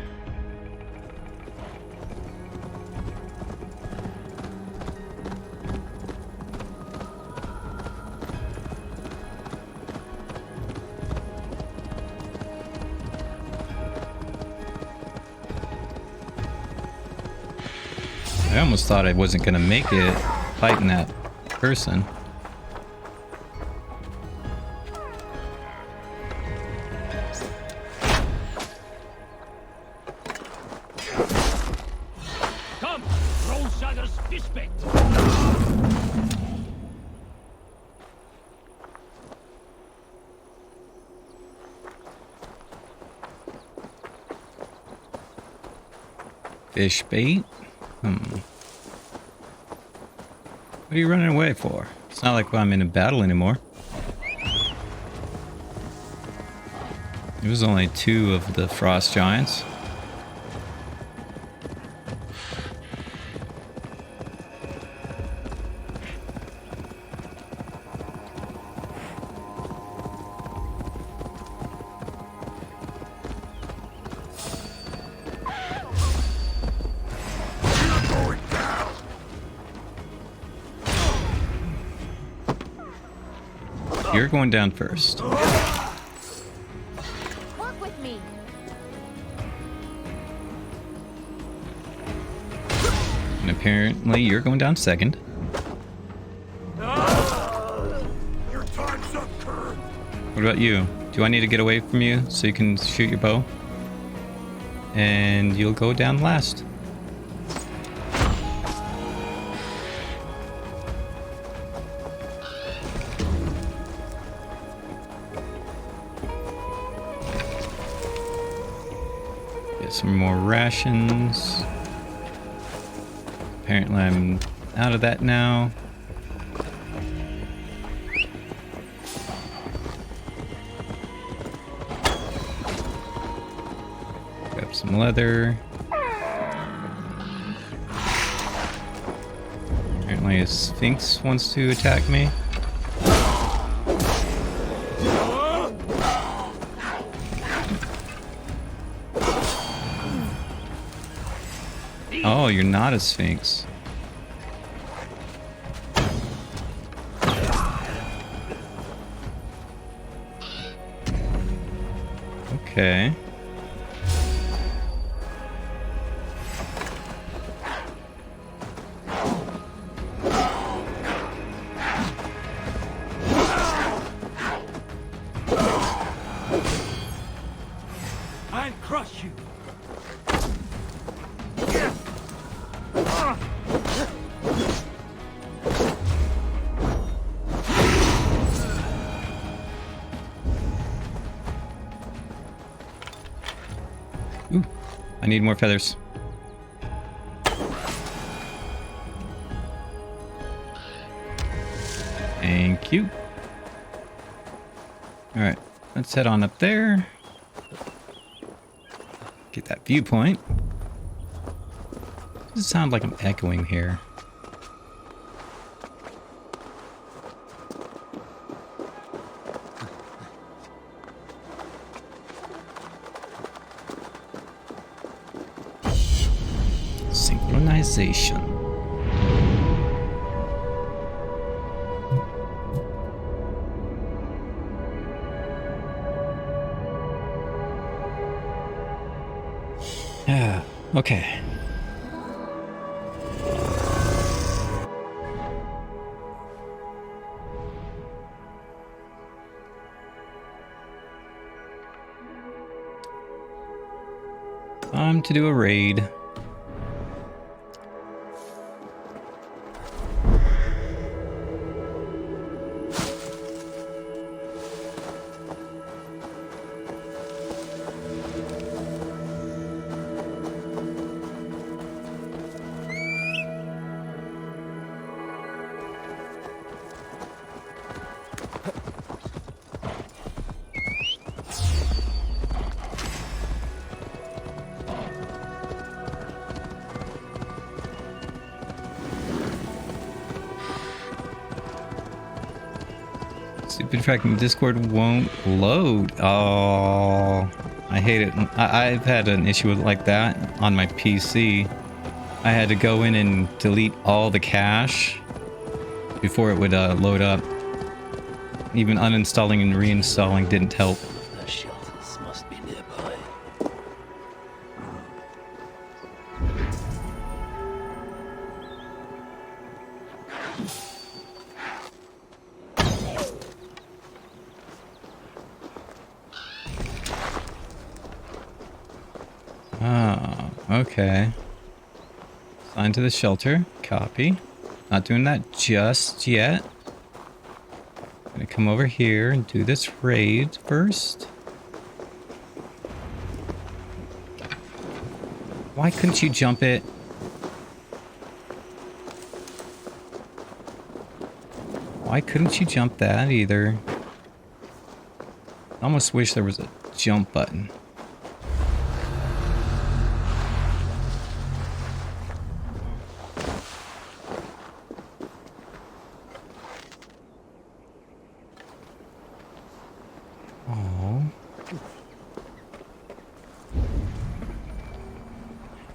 I almost thought I wasn't gonna make it fighting that person. Come, Trollshagger's fishbait. Fish bait? What are you running away for? It's not like I'm in a battle anymore. It was only 2 of the frost giants. You're going down first. Work with me. And apparently you're going down second. Your time's up, Kurt. What about you? Do I need to get away from you so you can shoot your bow? And you'll go down last. Get some more rations. Apparently I'm out of that now. Grab some leather. Apparently a sphinx wants to attack me. Oh, you're not a sphinx. Okay. I'll crush you. Ooh, I need more feathers. Thank you. Alright, let's head on up there. Get that viewpoint. Does it sound like I'm echoing here? Synchronization. Yeah, okay. Time to do a raid. Stupid fucking Discord won't load. Oh, I hate it. I've had an issue with like that on my PC. I had to go in and delete all the cache before it would load up. Even uninstalling and reinstalling didn't help. The shelters must be nearby. Oh, okay. Sign to the shelter. Copy. Not doing that just yet. Gonna come over here and do this raid first. Why couldn't you jump it? Why couldn't you jump that either? I almost wish there was a jump button.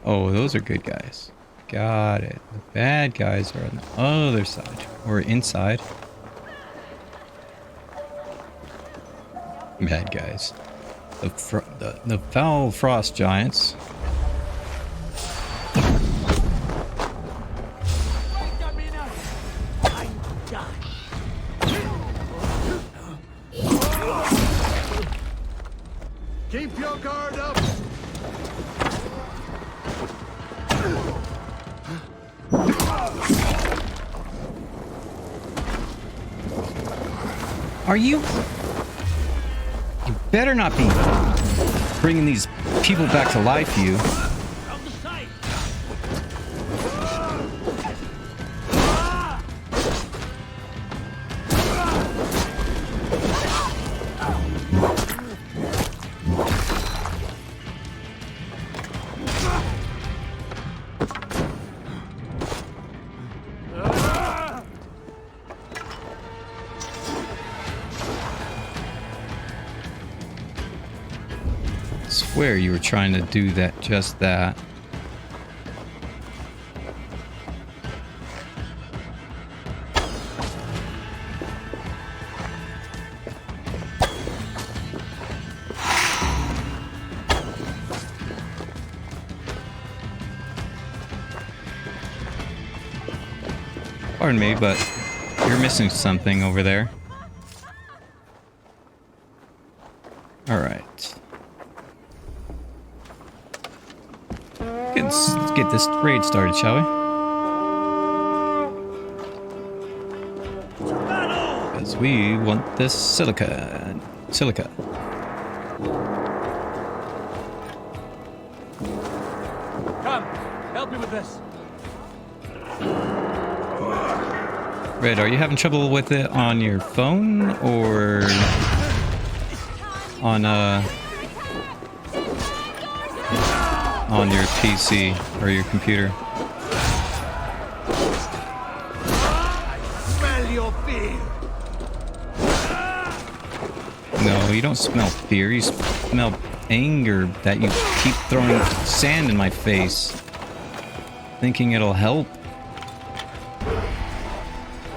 Oh, those are good guys. Got it. The bad guys are on the other side. Or inside. Bad guys. The foul frost giants. Keep your guard up! Are you? You better not be bringing these people back to life, you. Swear you were trying to do that, just that. Pardon me, but you're missing something over there. Alright. Let's get this raid started, shall we? Because we want this silica. Come, help me with this. Red, are you having trouble with it on your phone or on your PC or your computer? Smell your fear. No, you don't smell fear. You smell anger that you keep throwing sand in my face, thinking it'll help.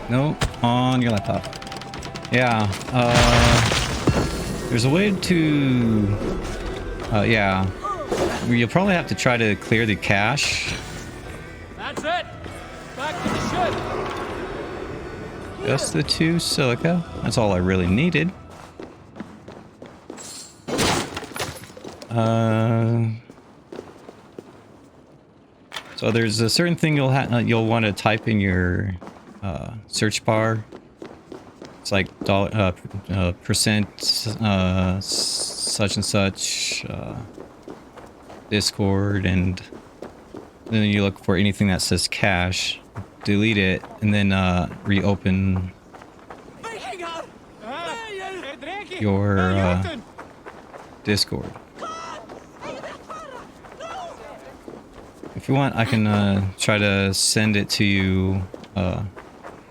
No, on your laptop. Yeah, there's a way to, yeah. You'll probably have to try to clear the cache. That's it. Back to the ship. Just the 2 silica. That's all I really needed. So there's a certain thing you'll want to type in your search bar. It's like percent such and such Discord, and then you look for anything that says cache, delete it, and then reopen your Discord. If you want, I can try to send it to you,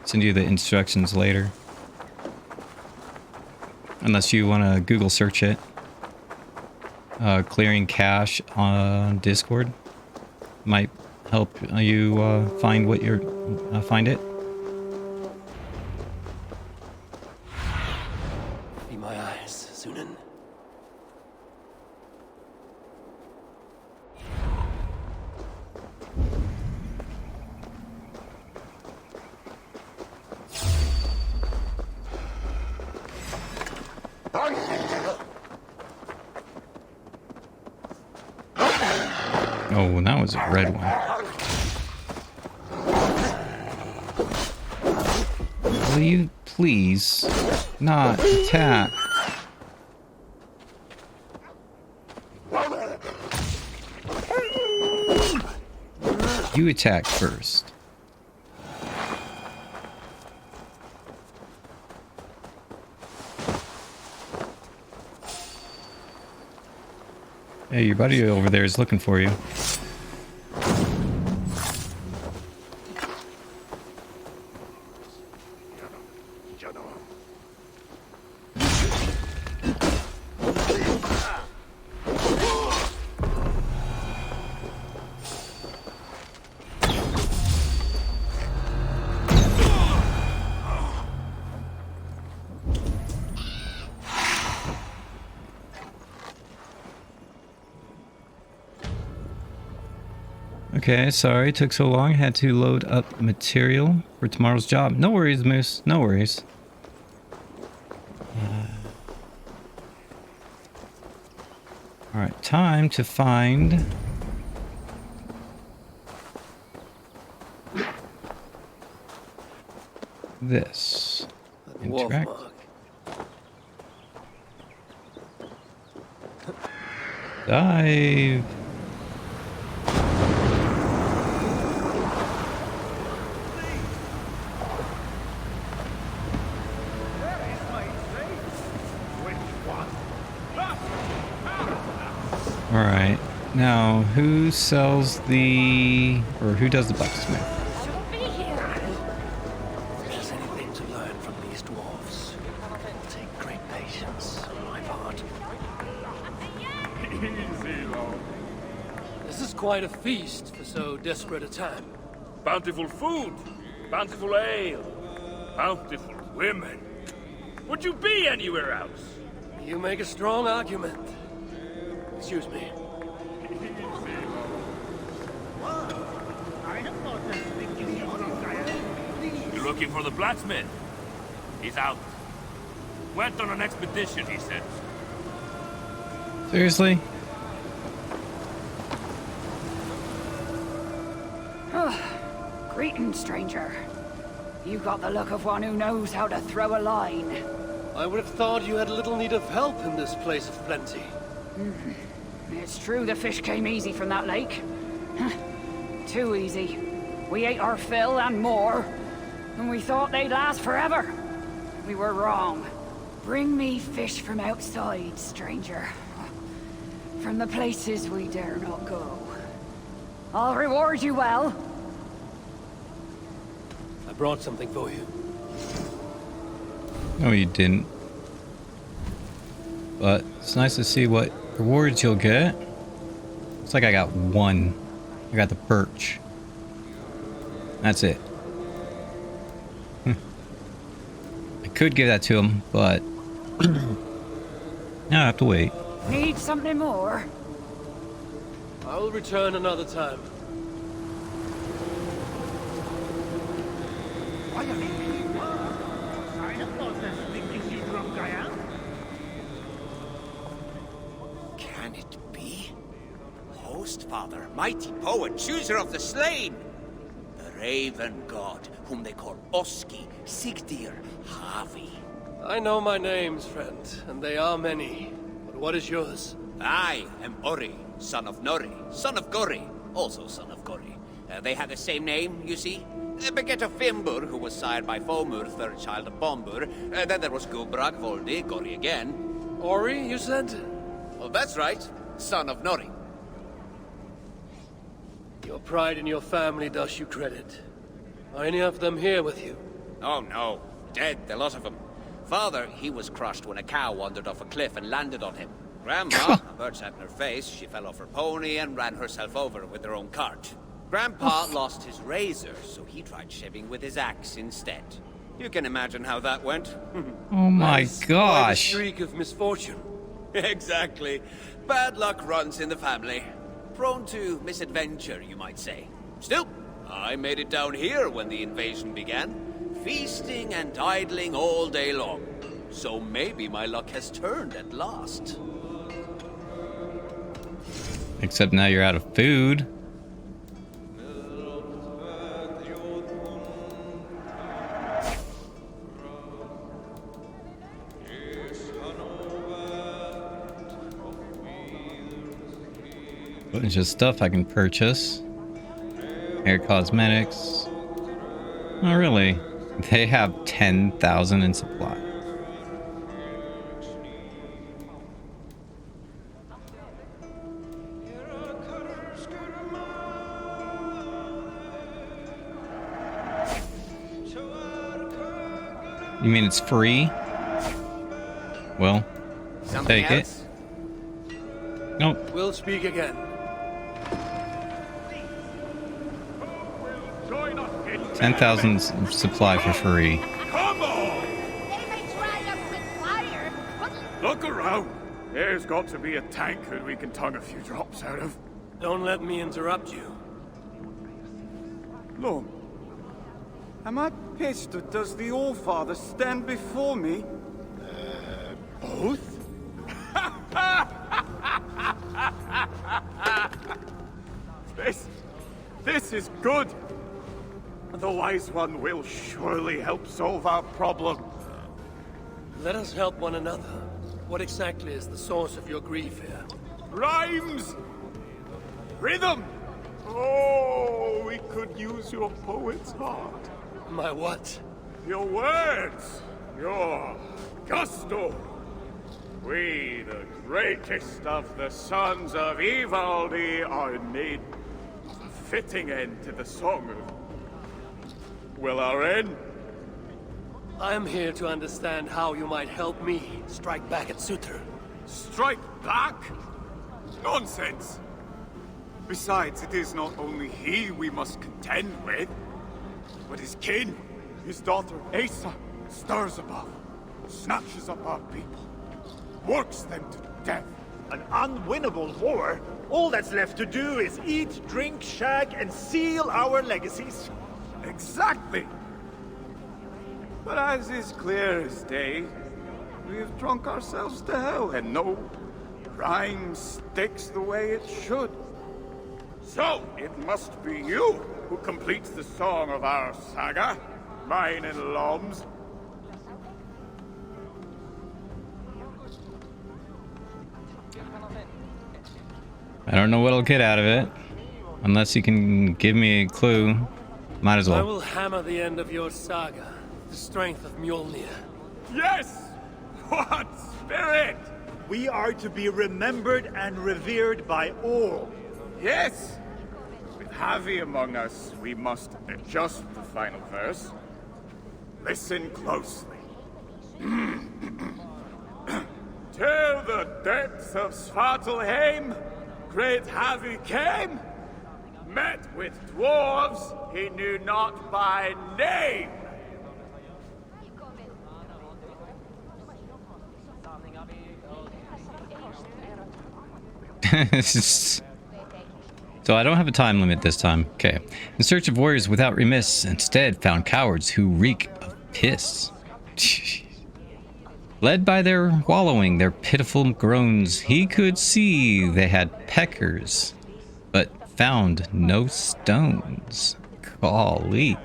send you the instructions later. Unless you want to Google search it. Clearing cache on Discord might help you find what you're find it. Be my eyes, Sunan. Oh, and that was a red one. Will you please not attack? You attack first. Hey, your buddy over there is looking for you. Okay, sorry it took so long. Had to load up material for tomorrow's job. No worries, Moose. No worries. Alright, time to find... this. Interact. Dive. Alright, now who sells the... or who does the blacksmith? If there's anything to learn from these dwarves, it'll take great patience on my part. Easy, lord. This is quite a feast for so desperate a time. Bountiful food, bountiful ale, bountiful women. Would you be anywhere else? You make a strong argument. Excuse me. You're looking for the blacksmith? He's out. Went on an expedition, he said. Seriously? Greetings, stranger. You got the look of one who knows how to throw a line. I would have thought you had little need of help in this place of plenty. It's true the fish came easy from that lake. Too easy. We ate our fill and more. And we thought they'd last forever. We were wrong. Bring me fish from outside, stranger. From the places we dare not go. I'll reward you well. I brought something for you. No, you didn't. But it's nice to see what rewards you'll get. Looks like I got one. I got the birch. That's it. I could give that to him, but now I have to wait. Need something more? I'll return another time. Can it be? Host Father, mighty poet, chooser of the slain! The Raven God, whom they call Oski, Sigdir, Havi. I know my names, friend, and they are many. But what is yours? I am Ori, son of Nori, son of Gori, also son of Gori. They had the same name, you see. Beget of Fimbur, who was sired by Fomur, third child of Bombur. Then there was Gubrag, Voldi, Gori again. Ori, you said? Oh, that's right, son of Nori. Your pride in your family does you credit. Are any of them here with you? Oh no, dead, the lot of them. Father, he was crushed when a cow wandered off a cliff and landed on him. Grandma, a bird sat in her face, she fell off her pony and ran herself over with her own cart. Grandpa lost his razor, so he tried shaving with his axe instead. You can imagine how that went. Oh my Nice. Quite a gosh. streak of misfortune. Exactly. Bad luck runs in the family. Prone to misadventure, you might say. Still, I made it down here when the invasion began. Feasting and idling all day long. So maybe my luck has turned at last. Except now you're out of food. Bunch of stuff I can purchase. Hair cosmetics. Oh, really? They have 10,000 in supply. You mean it's free? Well, Something take else? it. Nope. We'll speak again. 10,000 supply for free. Come on! They may try us with fire, but Look around. There's got to be a tankard we can tongue a few drops out of. Don't let me interrupt you. Lord, am I pissed or does the All-Father stand before me? Both? This is good. The Wise One will surely help solve our problem. Let us help one another. What exactly is the source of your grief here? Rhymes! Rhythm! Oh, we could use your poet's heart. My what? Your words! Your gusto! We, the greatest of the sons of Ivaldi, are in need of a fitting end to the song of... Will our end? I am here to understand how you might help me strike back at Suter. Strike back? Nonsense! Besides, it is not only he we must contend with, but his kin. His daughter, Asa, stirs above, snatches up our people, works them to death. An unwinnable war? All that's left to do is eat, drink, shag, and seal our legacies. Exactly! But as is clear as day, we have drunk ourselves to hell, and no rhyme sticks the way it should. So, it must be you who completes the song of our saga, mine and Lom's. I don't know what I'll get out of it. Unless you can give me a clue. Might as I well. will hammer the end of your saga, the strength of Mjolnir. Yes! What spirit! We are to be remembered and revered by all. Yes! With Javi among us, we must adjust the final verse. Listen closely. To the depths of Svartalfheim, great Javi came, met with dwarves he knew not by name. So I don't have a time limit this time. Okay. In search of warriors without remiss, instead found cowards who reek of piss. Led by their wallowing, their pitiful groans, he could see they had peckers, but found no stones. Golly.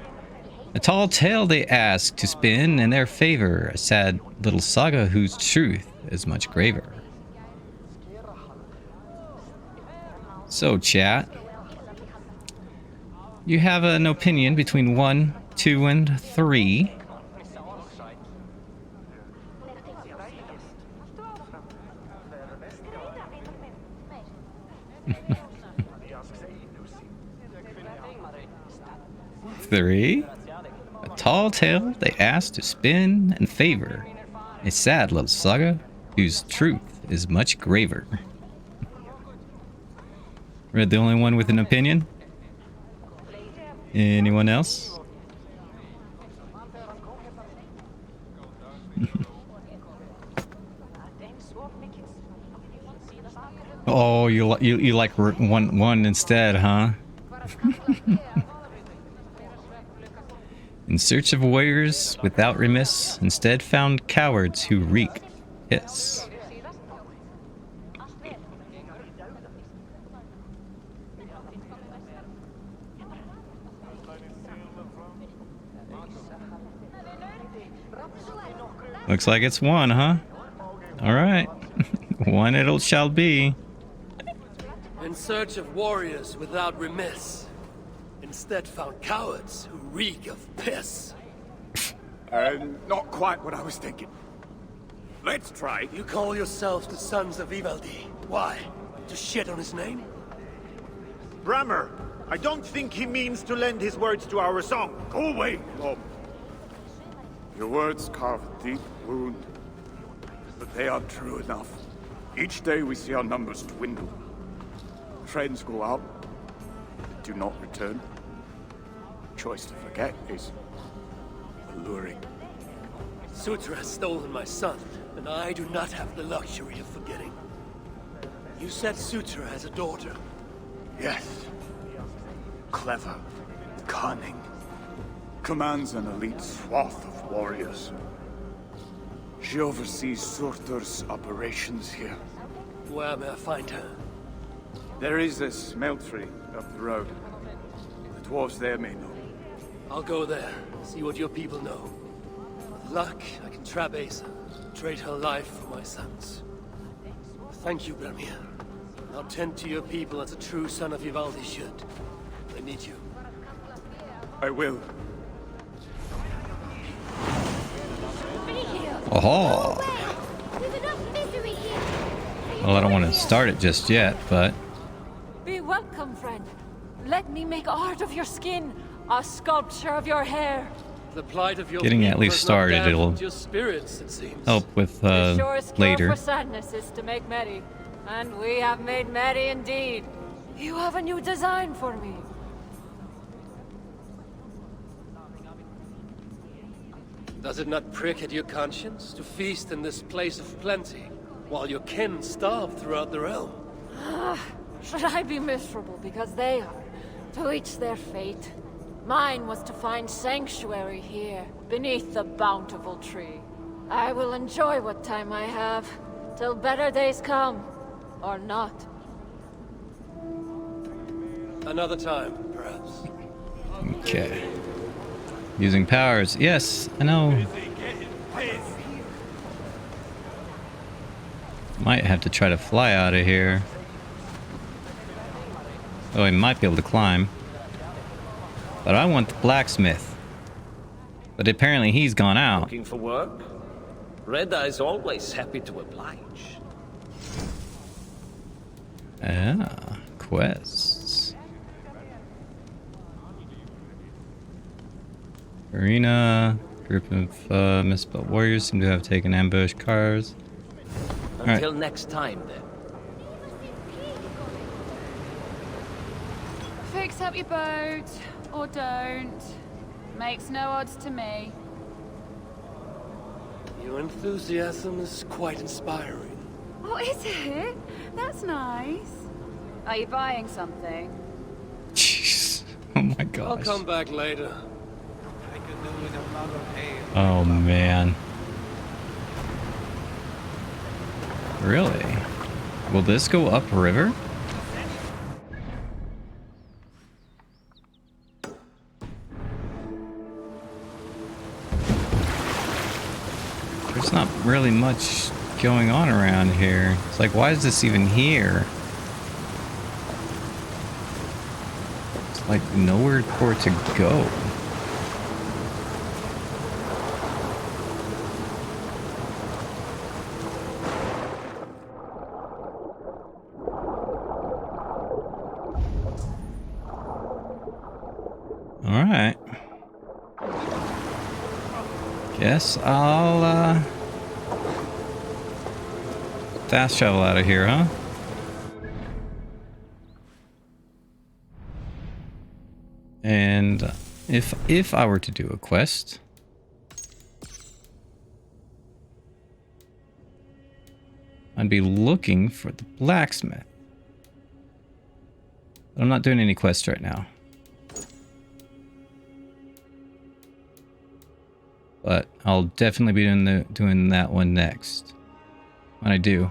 A tall tale they asked to spin in their favor, a sad little saga whose truth is much graver. So, chat, you have an opinion between 1, 2, and 3. Three. A tall tale they asked to spin and favor. A sad little saga whose truth is much graver. Red, the only one with an opinion? Anyone else? Oh, you like one instead, huh? In search of warriors without remiss, instead found cowards who reek piss. Looks like it's one, huh? Alright. One it shall be. In search of warriors without remiss, instead found cowards who reek of piss. Not quite what I was thinking. Let's try. You call yourselves the Sons of Ivaldi. Why? To shit on his name? Brammer, I don't think he means to lend his words to our song. Go away, Bob. Your words carve a deep wound, but they are true enough. Each day we see our numbers dwindle. Friends go out, do not return. Choice to forget is alluring. Sutra has stolen my son, and I do not have the luxury of forgetting. You said Sutra has a daughter. Yes. Clever, cunning. Commands an elite swath of warriors. She oversees Surtur's operations here. Where may I find her? There is a smeltery up the road. The dwarves there may know. I'll go there, see what your people know. With luck, I can trap Asa, trade her life for my son's. Thank you, Bramir. Now tend to your people as a true son of Ivaldi should. They need you. I will. Oh. Well, I don't want to start it just yet, but... Be welcome, friend. Let me make art of your skin, a sculpture of your hair. The plight of your getting at least started, it'll your spirits, it seems. help with The surest cure later. for sadness is to make merry, and we have made merry indeed. You have a new design for me. Does it not prick at your conscience to feast in this place of plenty, while your kin starve throughout the realm? Should I be miserable because they are? To each their fate. Mine was to find sanctuary here, beneath the bountiful tree. I will enjoy what time I have, till better days come, or not. Another time, perhaps. Okay. Using powers. Yes, I know. Might have to try to fly out of here. Oh, I might be able to climb. But I want the blacksmith. But apparently he's gone out. Looking for work? Red Eye's always happy to oblige. Ah, quests. Arena. Group of misspelled warriors seem to have taken ambush cars. Until next time, then. Fix up your boat, or don't. Makes no odds to me. Your enthusiasm is quite inspiring. Oh, is it? That's nice. Are you buying something? Jeez. Oh my I'll gosh. come back later. Oh man. Really? Will this go upriver? There's not really much going on around here. It's like, why is this even here? It's like nowhere for it to go. Alright. Guess I'll, fast travel out of here, huh? And if I were to do a quest, I'd be looking for the blacksmith. But I'm not doing any quests right now. But I'll definitely be doing that one next. When I do.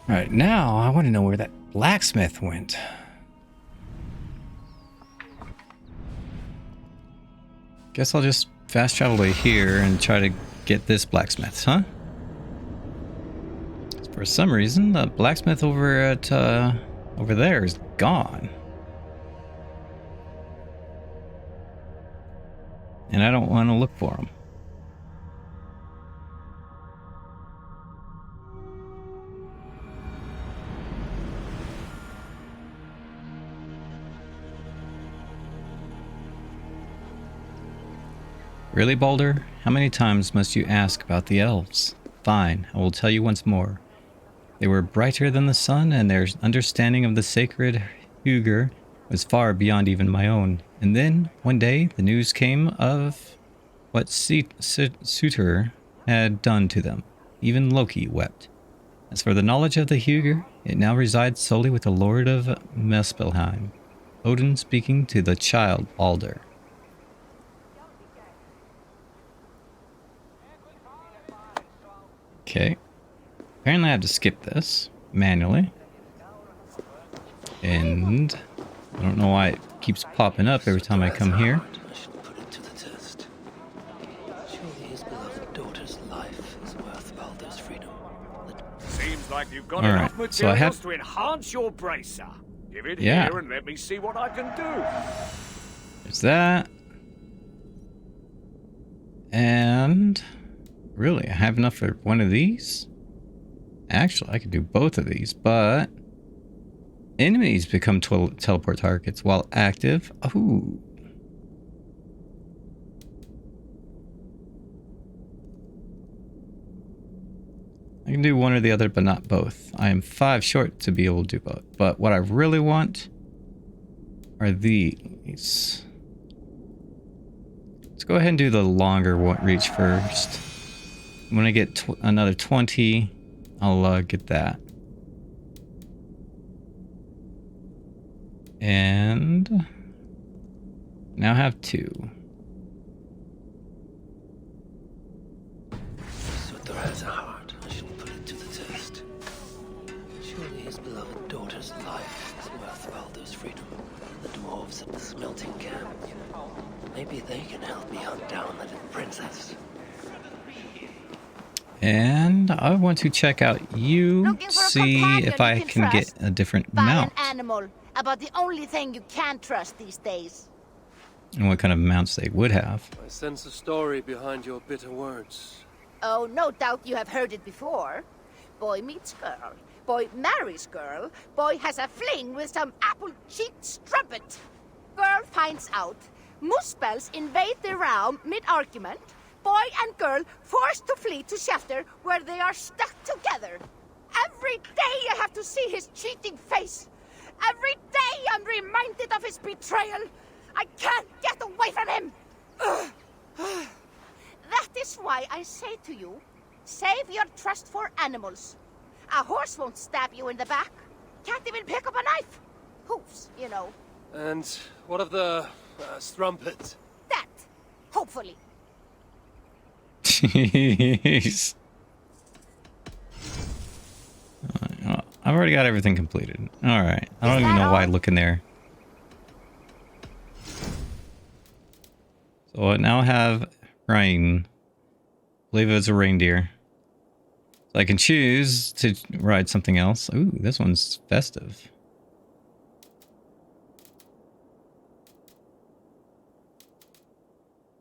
Alright, now I want to know where that blacksmith went. Guess I'll just fast travel to here and try to get this blacksmith, huh? For some reason, the blacksmith over at over there is gone. And I don't want to look for him. Really, Baldur? How many times must you ask about the elves? Fine, I will tell you once more. They were brighter than the sun, and their understanding of the sacred Hugr was far beyond even my own. And then, one day, the news came of what Sutur had done to them. Even Loki wept. As for the knowledge of the Hugr, it now resides solely with the Lord of Muspelheim. Odin speaking to the child Baldur. Okay. Apparently I have to skip this manually. And I don't know why it keeps popping up every time I come here. I should put it to the test. Surely his beloved daughter's life is worth Baldur's freedom. Seems like you've got All enough right, so I materials have- to enhance your bracer. Give it Yeah. here and let me see what I can do. There's that. And really, I have enough for one of these? Actually, I could do both of these, but enemies become teleport targets while active. Ooh. I can do one or the other, but not both. I am 5 short to be able to do both. But what I really want are these. Let's go ahead and do the longer reach first. When I get another 20, I'll get that. And now I have 2. Sutur has a heart. I should put it to the test. Surely his beloved daughter's life is worth Baldur's freedom. The dwarves at the smelting camp. Maybe they can help me hunt down the little princess. And I want to check out you, Looking for a see companion if I you can can get trust. a different Buy mount. an animal, about the only thing you can trust these days. And what kind of mounts they would have. I sense a story behind your bitter words. Oh, no doubt you have heard it before. Boy meets girl. Boy marries girl. Boy has a fling with some apple-cheeked strumpet. Girl finds out. Muspels invade the realm mid-argument. Boy and girl forced to flee to shelter where they are stuck together. Every day I have to see his cheating face. Every day I'm reminded of his betrayal. I can't get away from him. That is why I say to you, save your trust for animals. A horse won't stab you in the back. Can't even pick up a knife. Hoofs, you know. And what of the strumpet? That, hopefully. Jeez. I've already got everything completed. Alright. I don't even know why I look in there. So I now have Ryan. I believe it was a reindeer. So I can choose to ride something else. Ooh, this one's festive.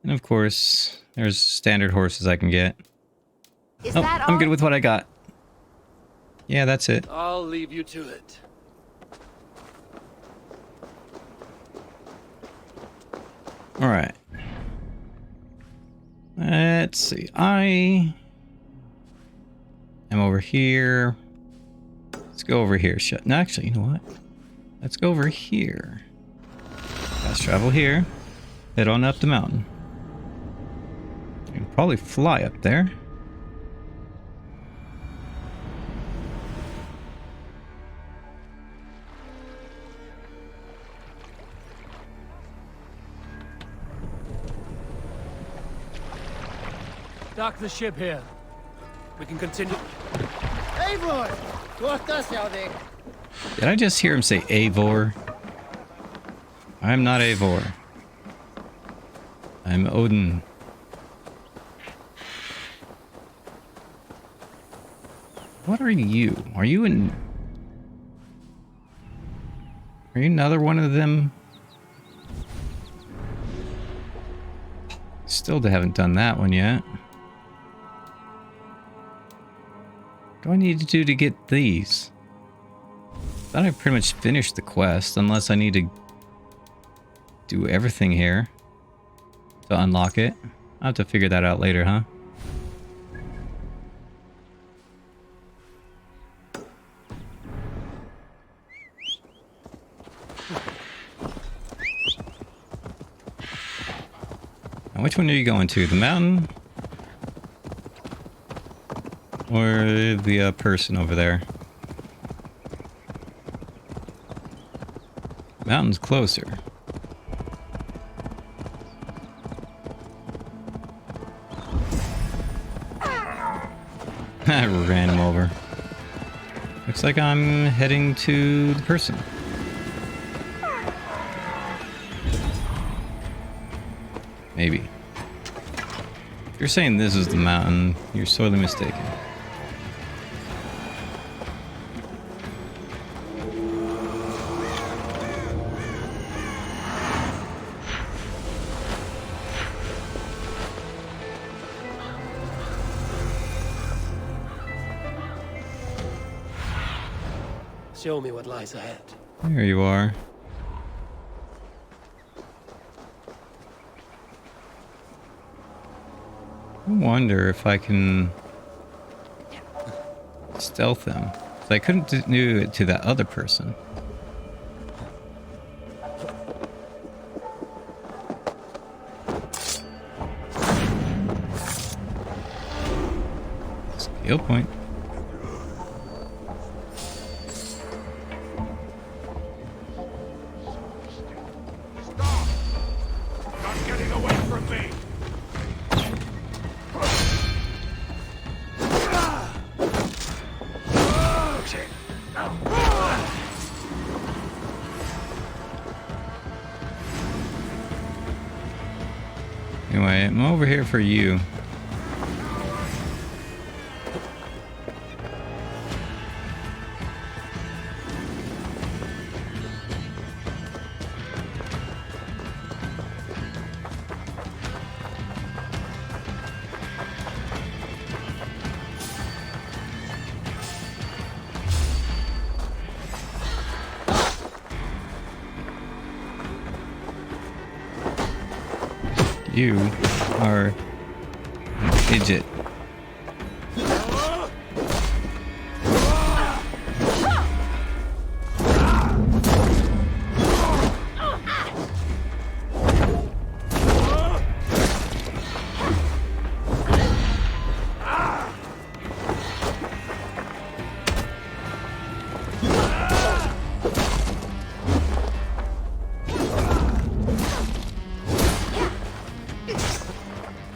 And of course, there's standard horses I can get. Oh, I'm good with what I got. Yeah, that's it. I'll leave you to it. Alright. Let's see. I am over here. Let's go over here. No, actually, you know what? Let's go over here. Fast travel here. Head on up the mountain. You can probably fly up there. Dock the ship here. We can continue. Eivor! Did I just hear him say Eivor? I'm not Eivor. I'm Odin. What are you? Are you another one of them? Still haven't done that one yet. What do I need to do to get these? I thought I pretty much finished the quest, unless I need to do everything here to unlock it. I'll have to figure that out later, huh? Now, which one are you going to? The mountain? Or the person over there? Mountain's closer. I ran him over. Looks like I'm heading to the person. Maybe. If you're saying this is the mountain, you're sorely mistaken. Show me what lies ahead. There you are. I wonder if I can stealth him. I couldn't do it to that other person. Skill point. Anyway, I'm over here for you. You are an idiot.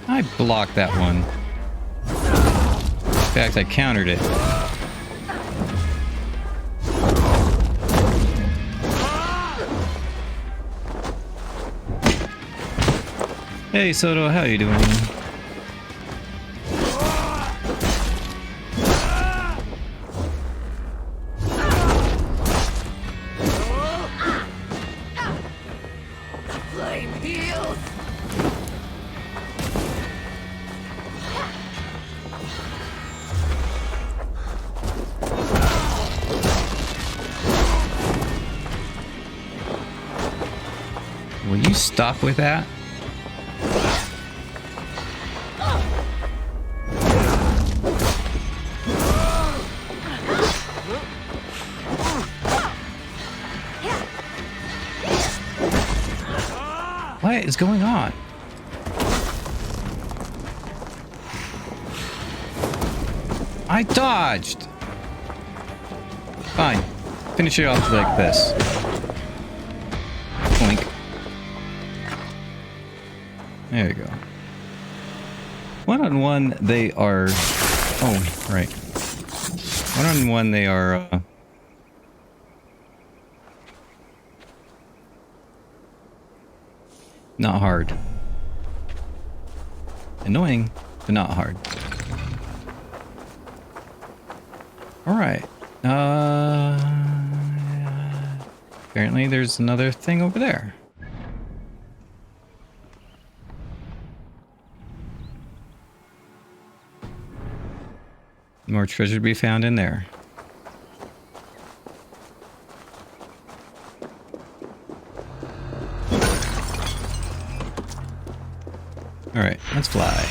I blocked that one. In fact, I countered it. Hey Soto, how you doing? Flame heals! Will you stop with that? What is going on? I dodged! Fine. Finish it off like this. Boink. There you go. One-on-one, they are... Oh, right. One-on-one, they are... Not hard. Annoying, but not hard. Alright. Apparently there's another thing over there. More treasure to be found in there. Alright, let's fly.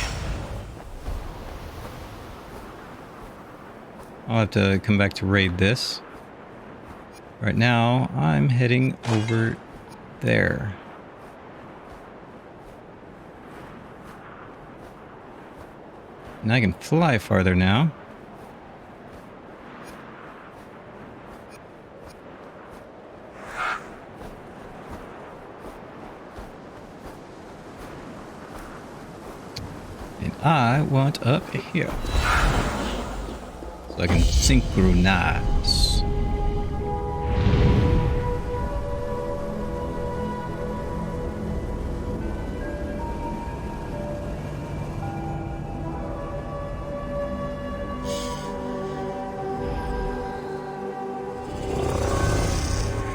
I'll have to come back to raid this. Right now, I'm heading over there. And I can fly farther now. And I want up here. So I can synchronize.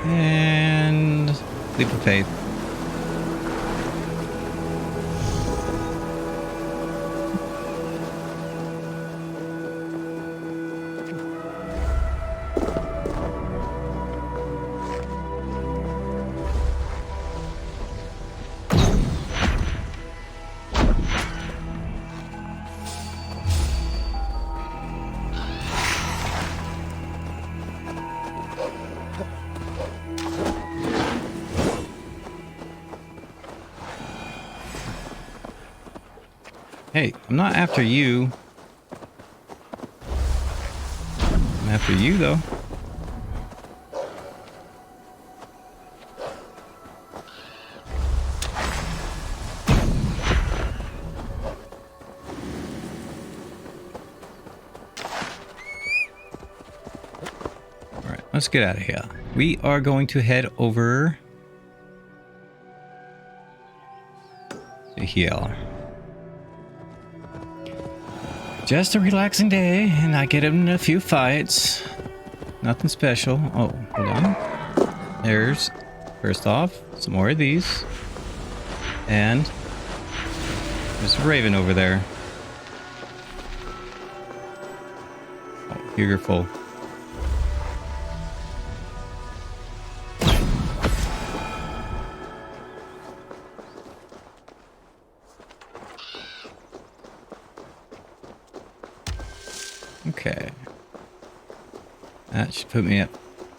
And leap of faith. Hey, I'm not after you. I'm after you, though. Alright, let's get out of here. We are going to head over to here. Just a relaxing day, and I get in a few fights. Nothing special. Oh, hold on. There's, first off, some more of these. And there's a raven over there. Oh, you're full. Okay. That should put me at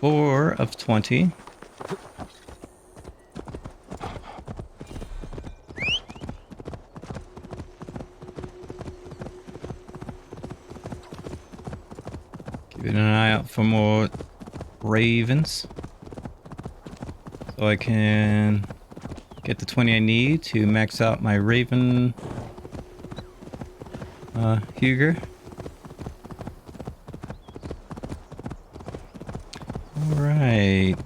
4 of 20. Keeping an eye out for more ravens. So I can get the 20 I need to max out my raven Huger. Alright.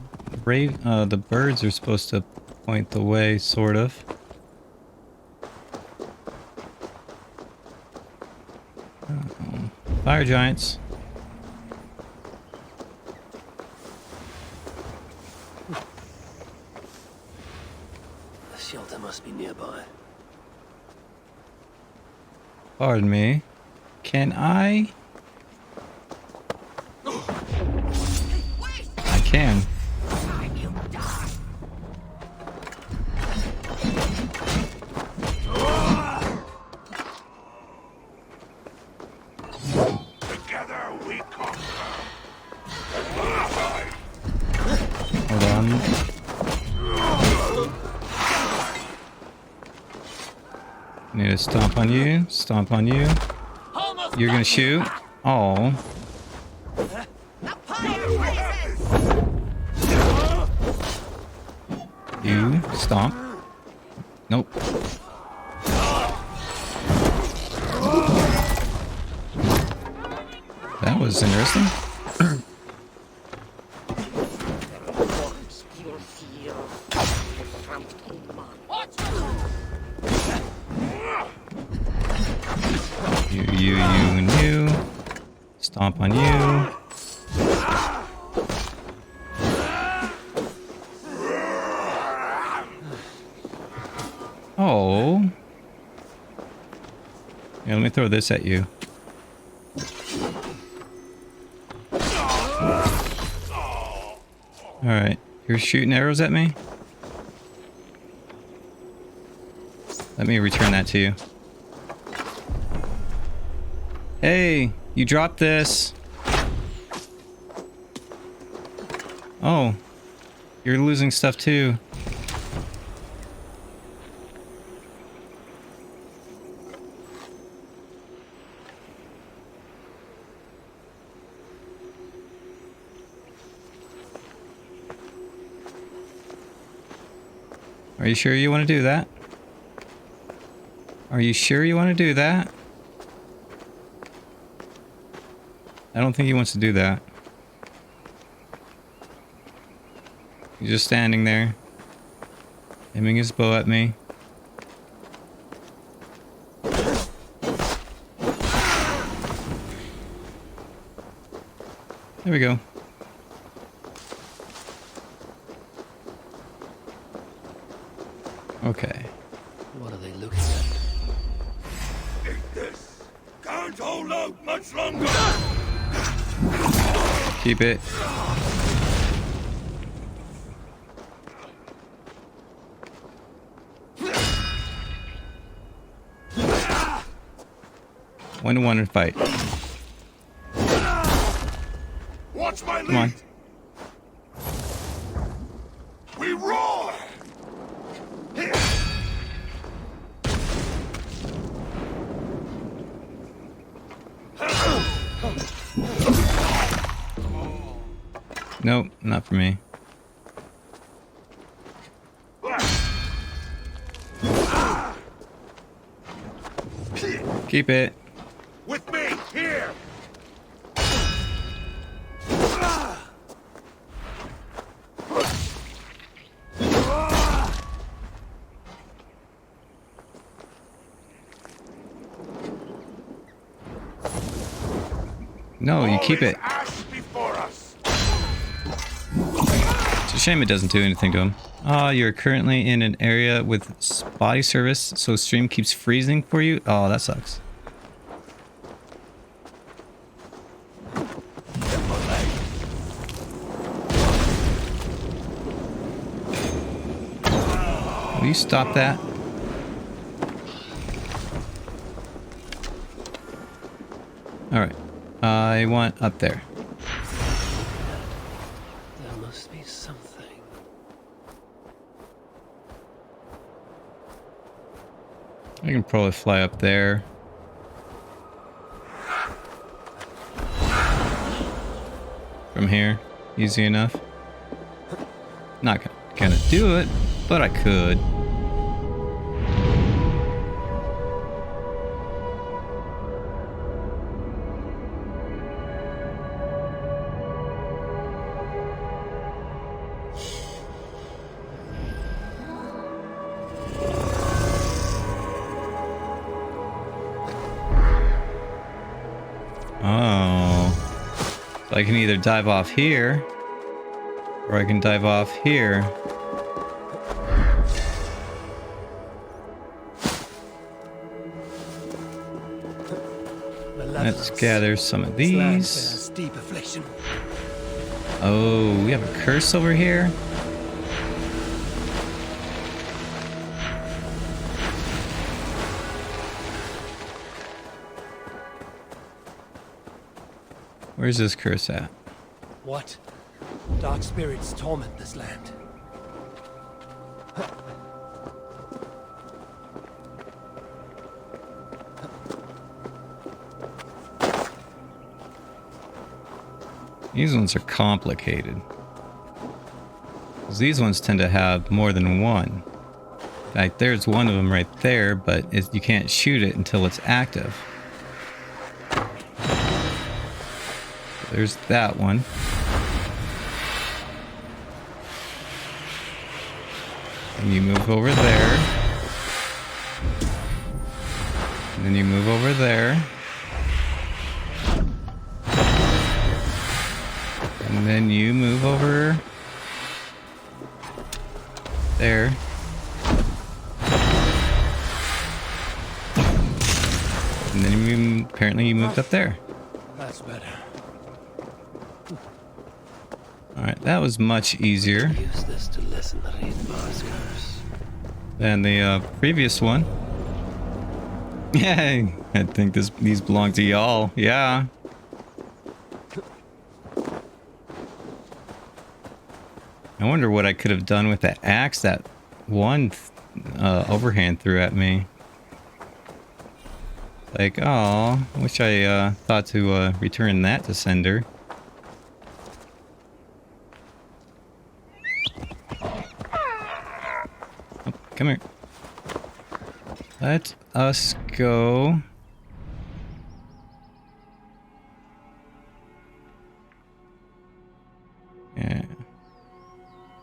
The birds are supposed to point the way, sort of. Uh-oh. Fire giants. The shelter must be nearby. Pardon me. Can I? I can. Together we conquer. Hold on. Need to stomp on you. Stomp on you. You're gonna shoot. Oh. You stomp. Nope. That was interesting. You, and you. Stomp on you. Oh. Yeah, let me throw this at you. Alright. You're shooting arrows at me? Let me return that to you. Hey, you dropped this. Oh, you're losing stuff too. Are you sure you want to do that? Are you sure you want to do that? I don't think he wants to do that. He's just standing there, aiming his bow at me. There we go. Okay. What are they looking at? Take this. Can't hold out much longer. Keep it. One to one and fight. Watch my lead. Come on. We roar. Nope, not for me. Keep it. With me, here! No, you keep it. Ash before us. It's a shame it doesn't do anything to him. Oh, you're currently in an area with spotty service, so stream keeps freezing for you? Oh, that sucks. Will you stop that? Alright. I want up there. There must be something. I can probably fly up there. From here, easy enough. Not gonna do it, but I could. Oh. So I can either dive off here, or I can dive off here. Let's gather some of these. Deep affliction. Oh, we have a curse over here. Where's this curse at? What? Dark spirits torment this land. These ones are complicated. 'Cause these ones tend to have more than one. Like, there's one of them right there, but you can't shoot it until it's active. There's that one. And you move over there. And then you move over there. And then you move over there. And then apparently you moved up there. That's better. Alright, that was much easier Use this to lessen the Reedbar's curse. than the previous one. Yeah, I think these belong to y'all. Yeah. I wonder what I could have done with that axe that one overhand threw at me. Like, oh, I wish I thought to return that to sender. Oh, come here. Let us go. Yeah.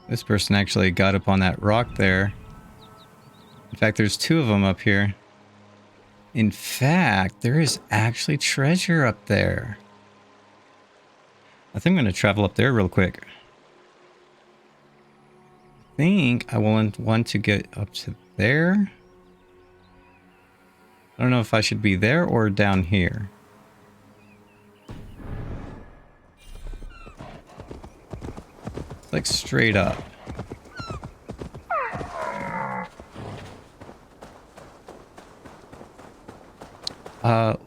This person actually got up on that rock there. In fact, there's two of them up here. In fact, there is actually treasure up there. I think I'm going to travel up there real quick. I think I will want to get up to there. I don't know if I should be there or down here. Like straight up.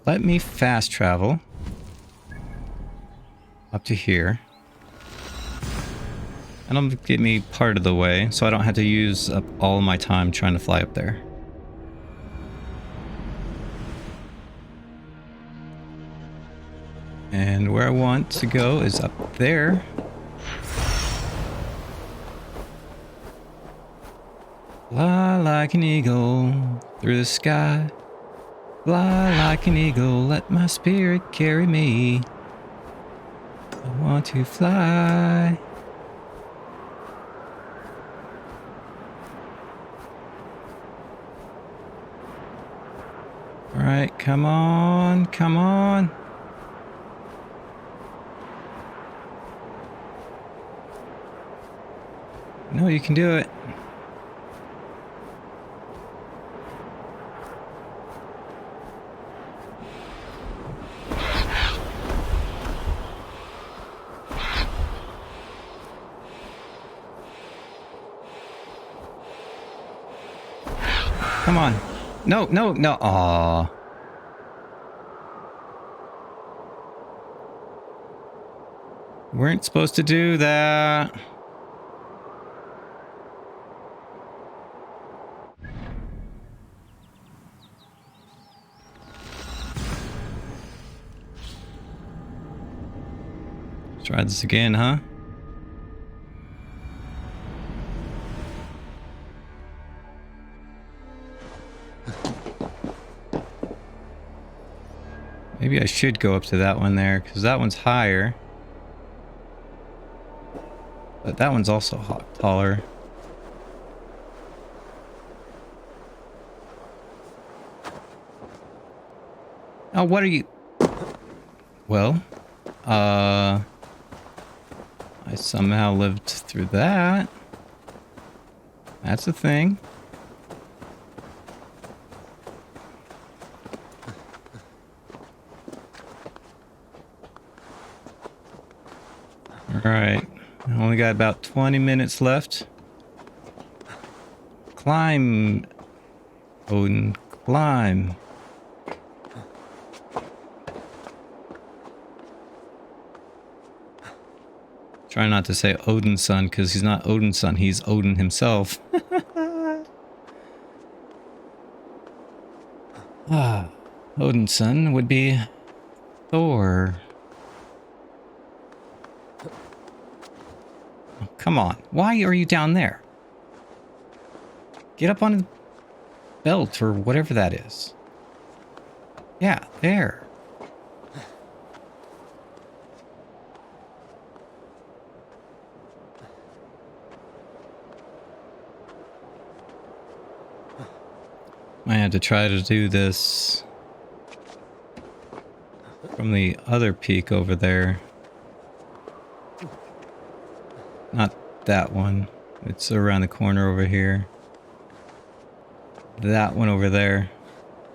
Let me fast travel up to here. And it'll get me part of the way, so I don't have to use up all my time trying to fly up there. And where I want to go is up there. Fly like an eagle through the sky. Fly like an eagle, let my spirit carry me. I want to fly. Alright, come on, come on. No, you can do it. Come on. No, no, no. Aww. Weren't supposed to do that. Let's try this again, huh? Maybe I should go up to that one there, because that one's higher. But that one's also taller. Oh, what are you... Well, I somehow lived through that. That's a thing. Alright, I only got about 20 minutes left. Climb, Odin, climb. Try not to say Odin's son, because he's not Odin's son, he's Odin himself. Odin's son would be Thor. Oh, come on, why are you down there? Get up on the belt or whatever that is. Yeah, there. I had to try to do this from the other peak over there. Not that one. It's around the corner over here. That one over there.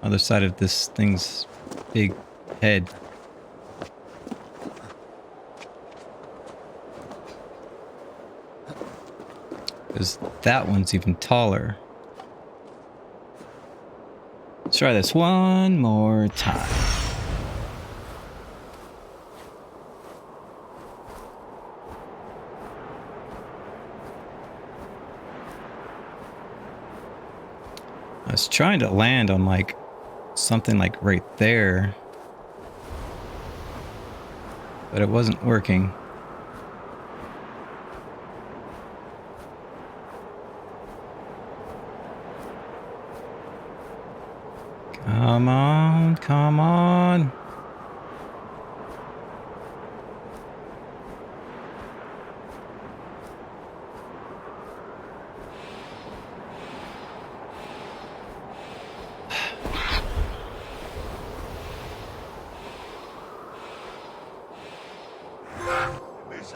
Other side of this thing's big head. Because that one's even taller. Let's try this one more time. I was trying to land on like something like right there, but it wasn't working. Come on, come on.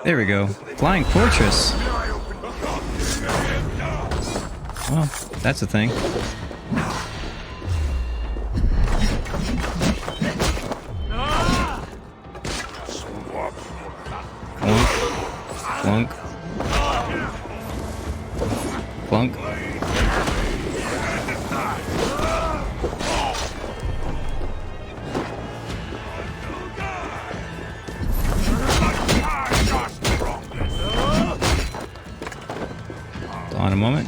There we go. Flying Fortress. Well, that's a thing. Clunk. Clunk. Hold on a moment.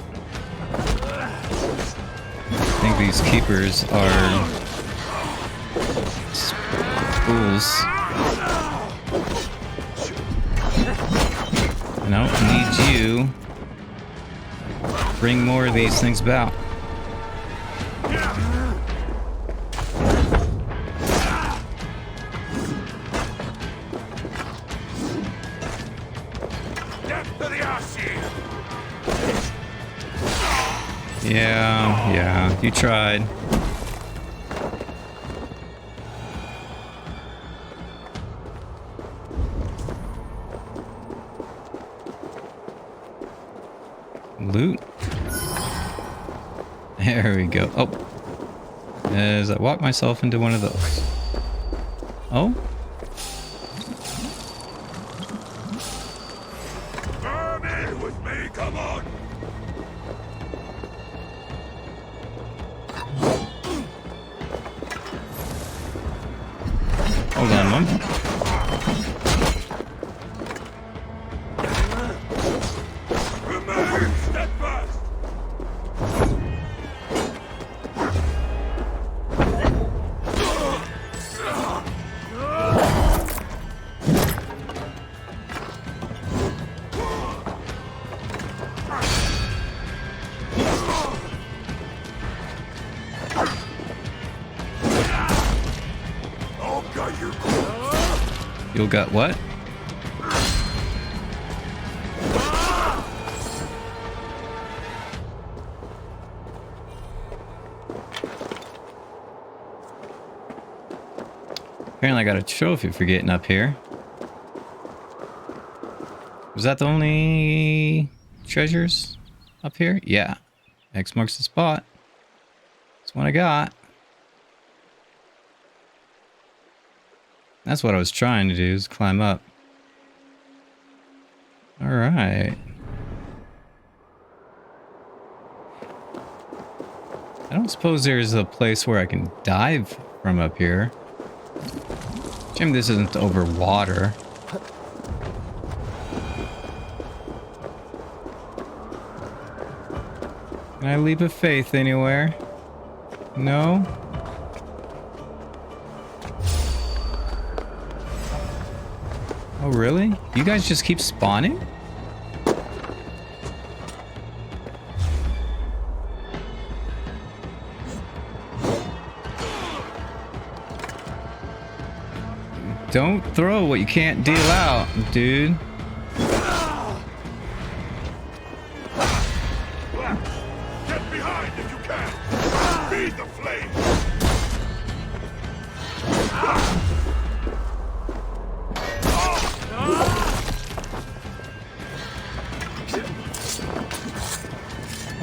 I think these keepers are fools. No, need you. Bring more of these things about. Yeah, you tried. Loot. There we go. Oh. As I walk myself into one of those. Oh. Come with me, come on. Hold on, Mom. You'll got what? Apparently I got a trophy for getting up here. Was that the only treasures up here? Yeah. X marks the spot. That's what I got. That's what I was trying to do, is climb up. Alright. I don't suppose there's a place where I can dive from up here. Jim, this isn't over water. Can I leap of faith anywhere? No? Oh, really? You guys just keep spawning? Don't throw what you can't deal out, dude. Get behind if you can. Feed the flame.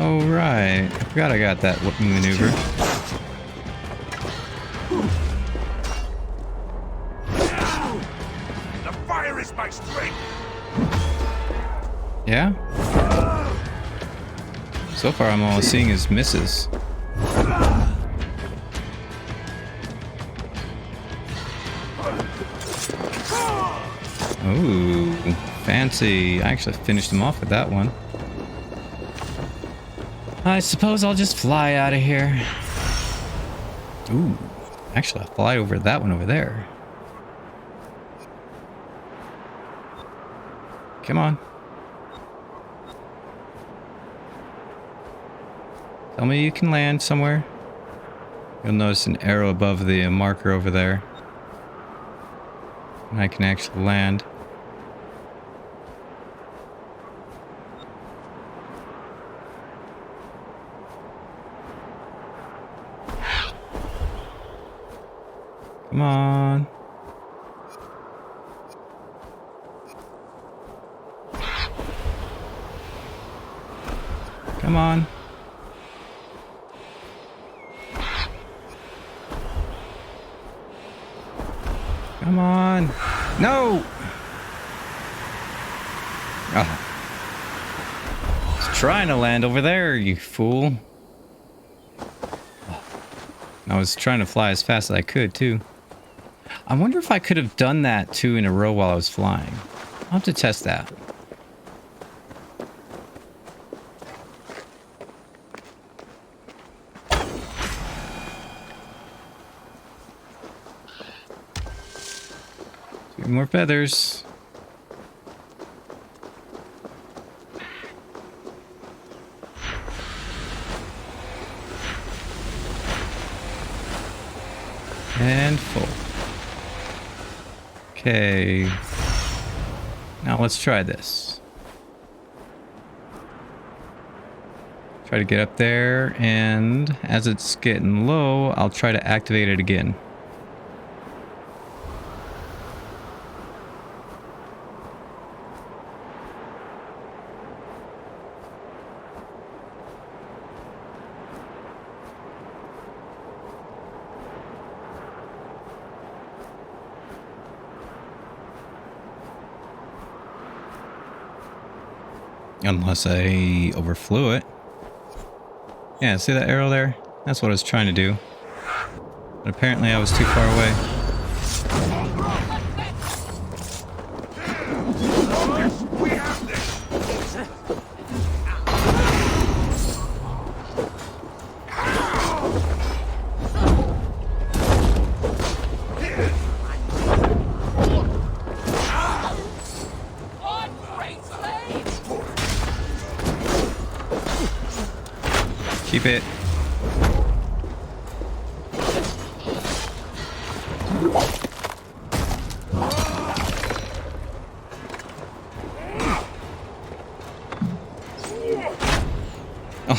Oh, right. I forgot I got that maneuver. The fire is my strength. Yeah? So far, I'm all seeing is misses. Ooh, fancy. I actually finished him off with that one. I suppose I'll just fly out of here. Ooh, actually, I'll fly over that one over there. Come on. Tell me you can land somewhere. You'll notice an arrow above the marker over there. And I can actually land. Come on. Come on. Come on. No! Oh. I was trying to land over there, you fool. I was trying to fly as fast as I could, too. I wonder if I could have done that 2 in a row while I was flying. I'll have to test that. Two more feathers. And full. Okay. Now let's try this. Try to get up there, and as it's getting low, I'll try to activate it again. Unless I overflew it. Yeah, see that arrow there? That's what I was trying to do. But apparently I was too far away. Keep it.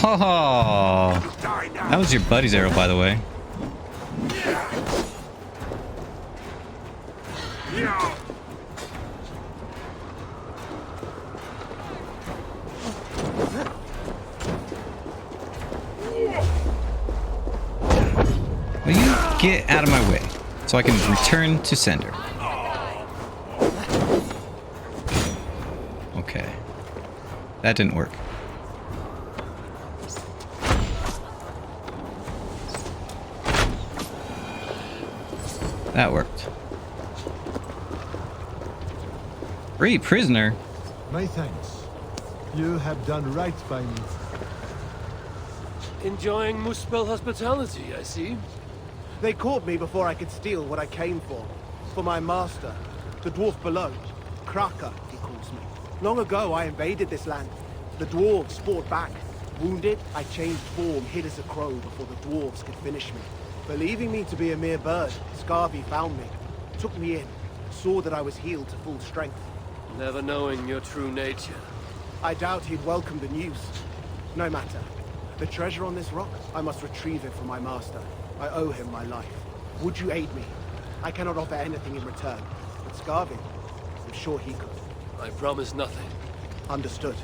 Oh, that was your buddy's arrow, by the way. Will you get out of my way so I can return to sender? Okay. That didn't work. That worked. Free prisoner? My thanks. You have done right by me. Enjoying Muspel hospitality, I see. They caught me before I could steal what I came for. For my master, the dwarf below. Kraka, he calls me. Long ago, I invaded this land. The dwarves fought back. Wounded, I changed form, hid as a crow before the dwarves could finish me. Believing me to be a mere bird, Scarvi found me, took me in, saw that I was healed to full strength. Never knowing your true nature. I doubt he'd welcome the news. No matter. The treasure on this rock, I must retrieve it for my master. I owe him my life. Would you aid me? I cannot offer anything in return, but Scarvi, I'm sure he could. I promise nothing. Understood.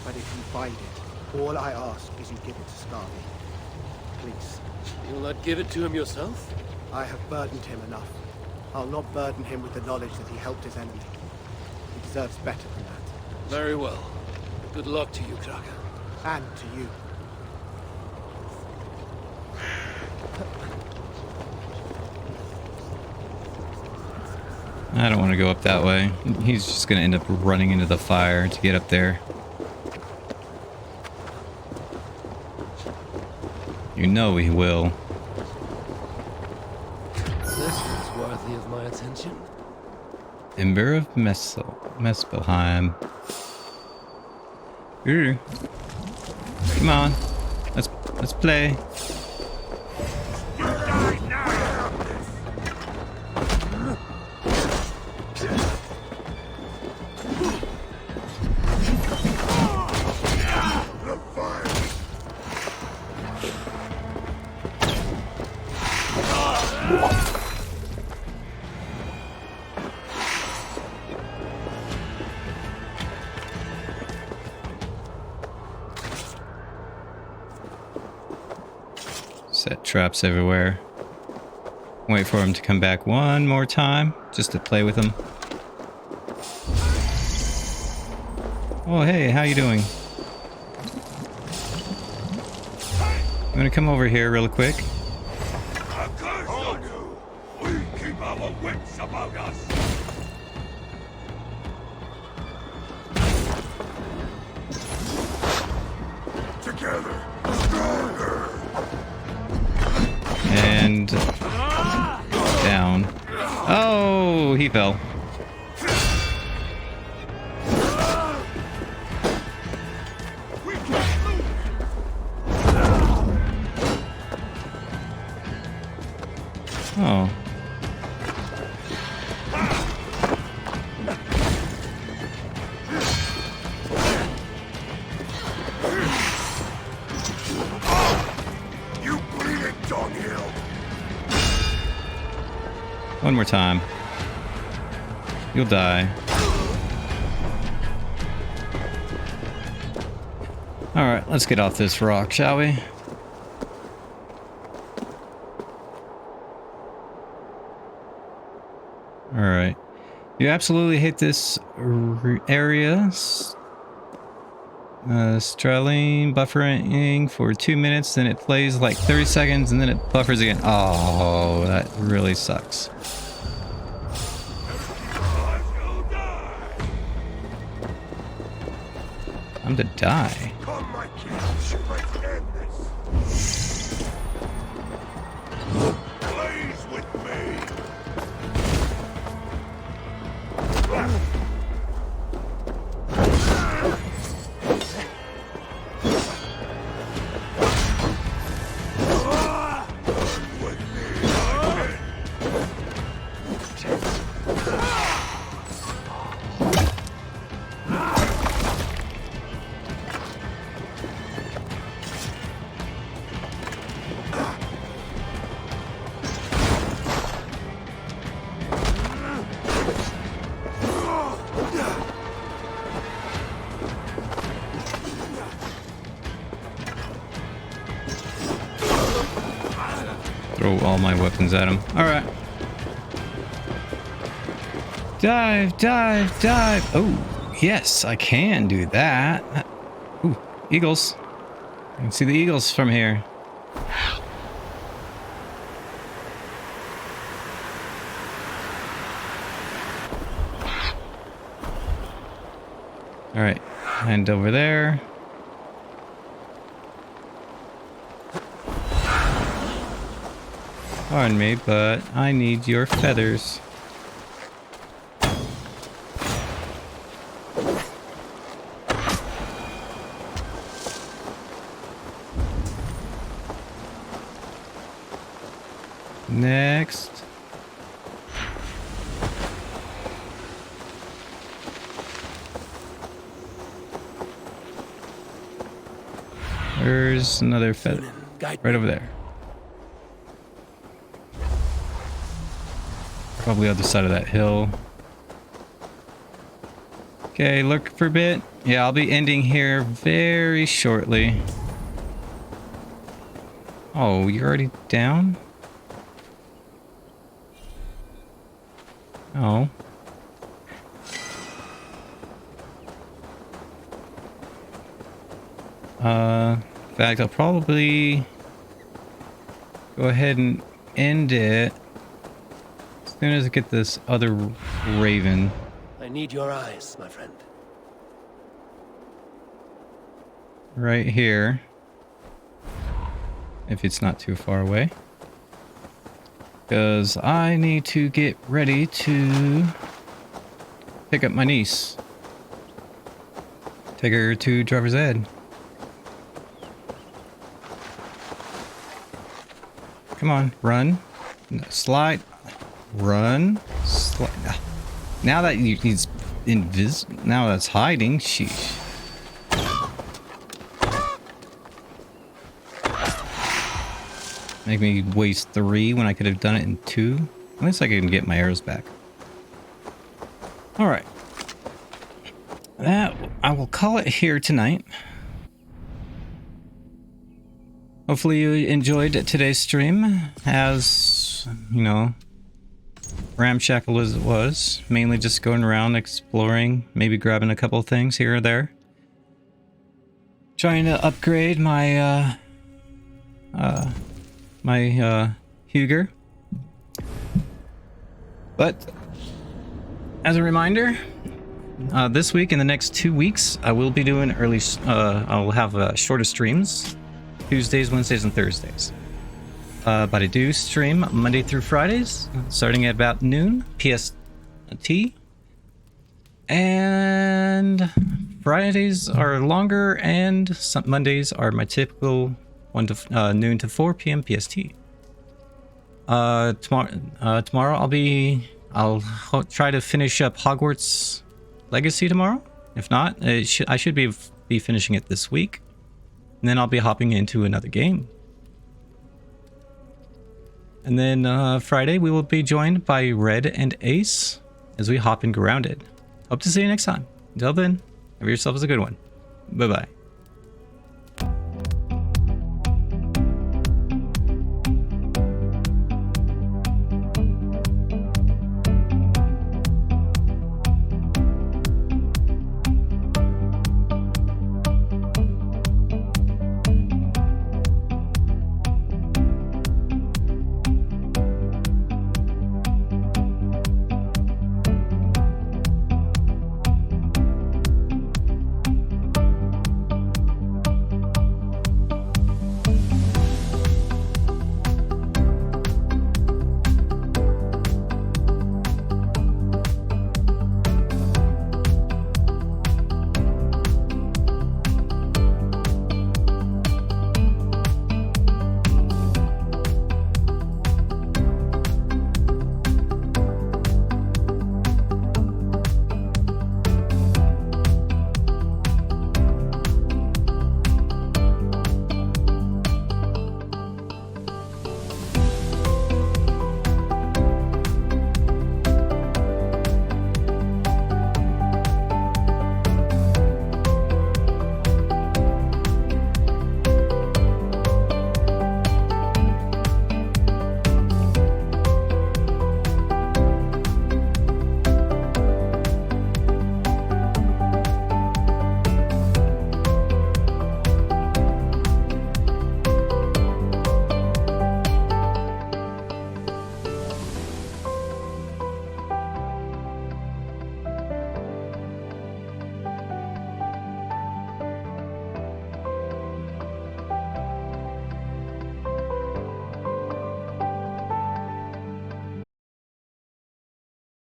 But if you find it, all I ask is you give it to Scarvi. Please. You'll not give it to him yourself? I have burdened him enough. I'll not burden him with the knowledge that he helped his enemy. He deserves better than that. Very well. Good luck to you, Kraka. And to you. I don't want to go up that way. He's just going to end up running into the fire to get up there. You know he will. This is worthy of my attention. Ember of Muspelheim. Ooh. Come on. Let's play. Set traps everywhere. Wait for him to come back one more time, just to play with him. Oh, hey, how you doing? I'm gonna come over here real quick. We keep our wits about us. Together, stronger. And down. Oh, he fell. Oh. You bleeding dunghill. One more time. You'll die. Alright, let's get off this rock, shall we? Alright. You absolutely hate this area. Straline buffering for 2 minutes, then it plays like 30 seconds, and then it buffers again. Oh, that really sucks. I'm to die. Come, my kids, let's end this. Blaze with me. all my weapons at him. Alright. Dive, dive, dive. Oh, yes, I can do that. Ooh, eagles. I can see the eagles from here. Alright, and over there. Pardon me, but I need your feathers. Next. There's another feather. Right over there. Probably other side of that hill. Okay, look for a bit. Yeah, I'll be ending here very shortly. Oh, you're already down? Oh. In fact, I'll probably go ahead and end it as soon as I get this other raven. I need your eyes, my friend. Right here. If it's not too far away. Because I need to get ready to pick up my niece. Take her to driver's ed. Come on, run. Slide. Run. Slide. Now that he's invisible, now that's hiding. Sheesh. Make me waste 3 when I could have done it in 2. At least I can get my arrows back. Alright. That I will call it here tonight. Hopefully you enjoyed today's stream. As, you know, ramshackle as it was. Mainly just going around exploring, maybe grabbing a couple of things here or there. Trying to upgrade my Huger. But as a reminder, this week and the next 2 weeks, I will be doing I'll have shorter streams, Tuesdays, Wednesdays, and Thursdays. But I do stream Monday through Fridays, starting at about noon PST. And Fridays are longer, and some Mondays are my typical noon to 4 p.m. PST. Tomorrow I'll try to finish up Hogwarts Legacy tomorrow. If not, I should be finishing it this week, and then I'll be hopping into another game. And then Friday we will be joined by Red and Ace as we hop in Grounded. Hope to see you next time. Until then, have yourselves a good one. Bye bye.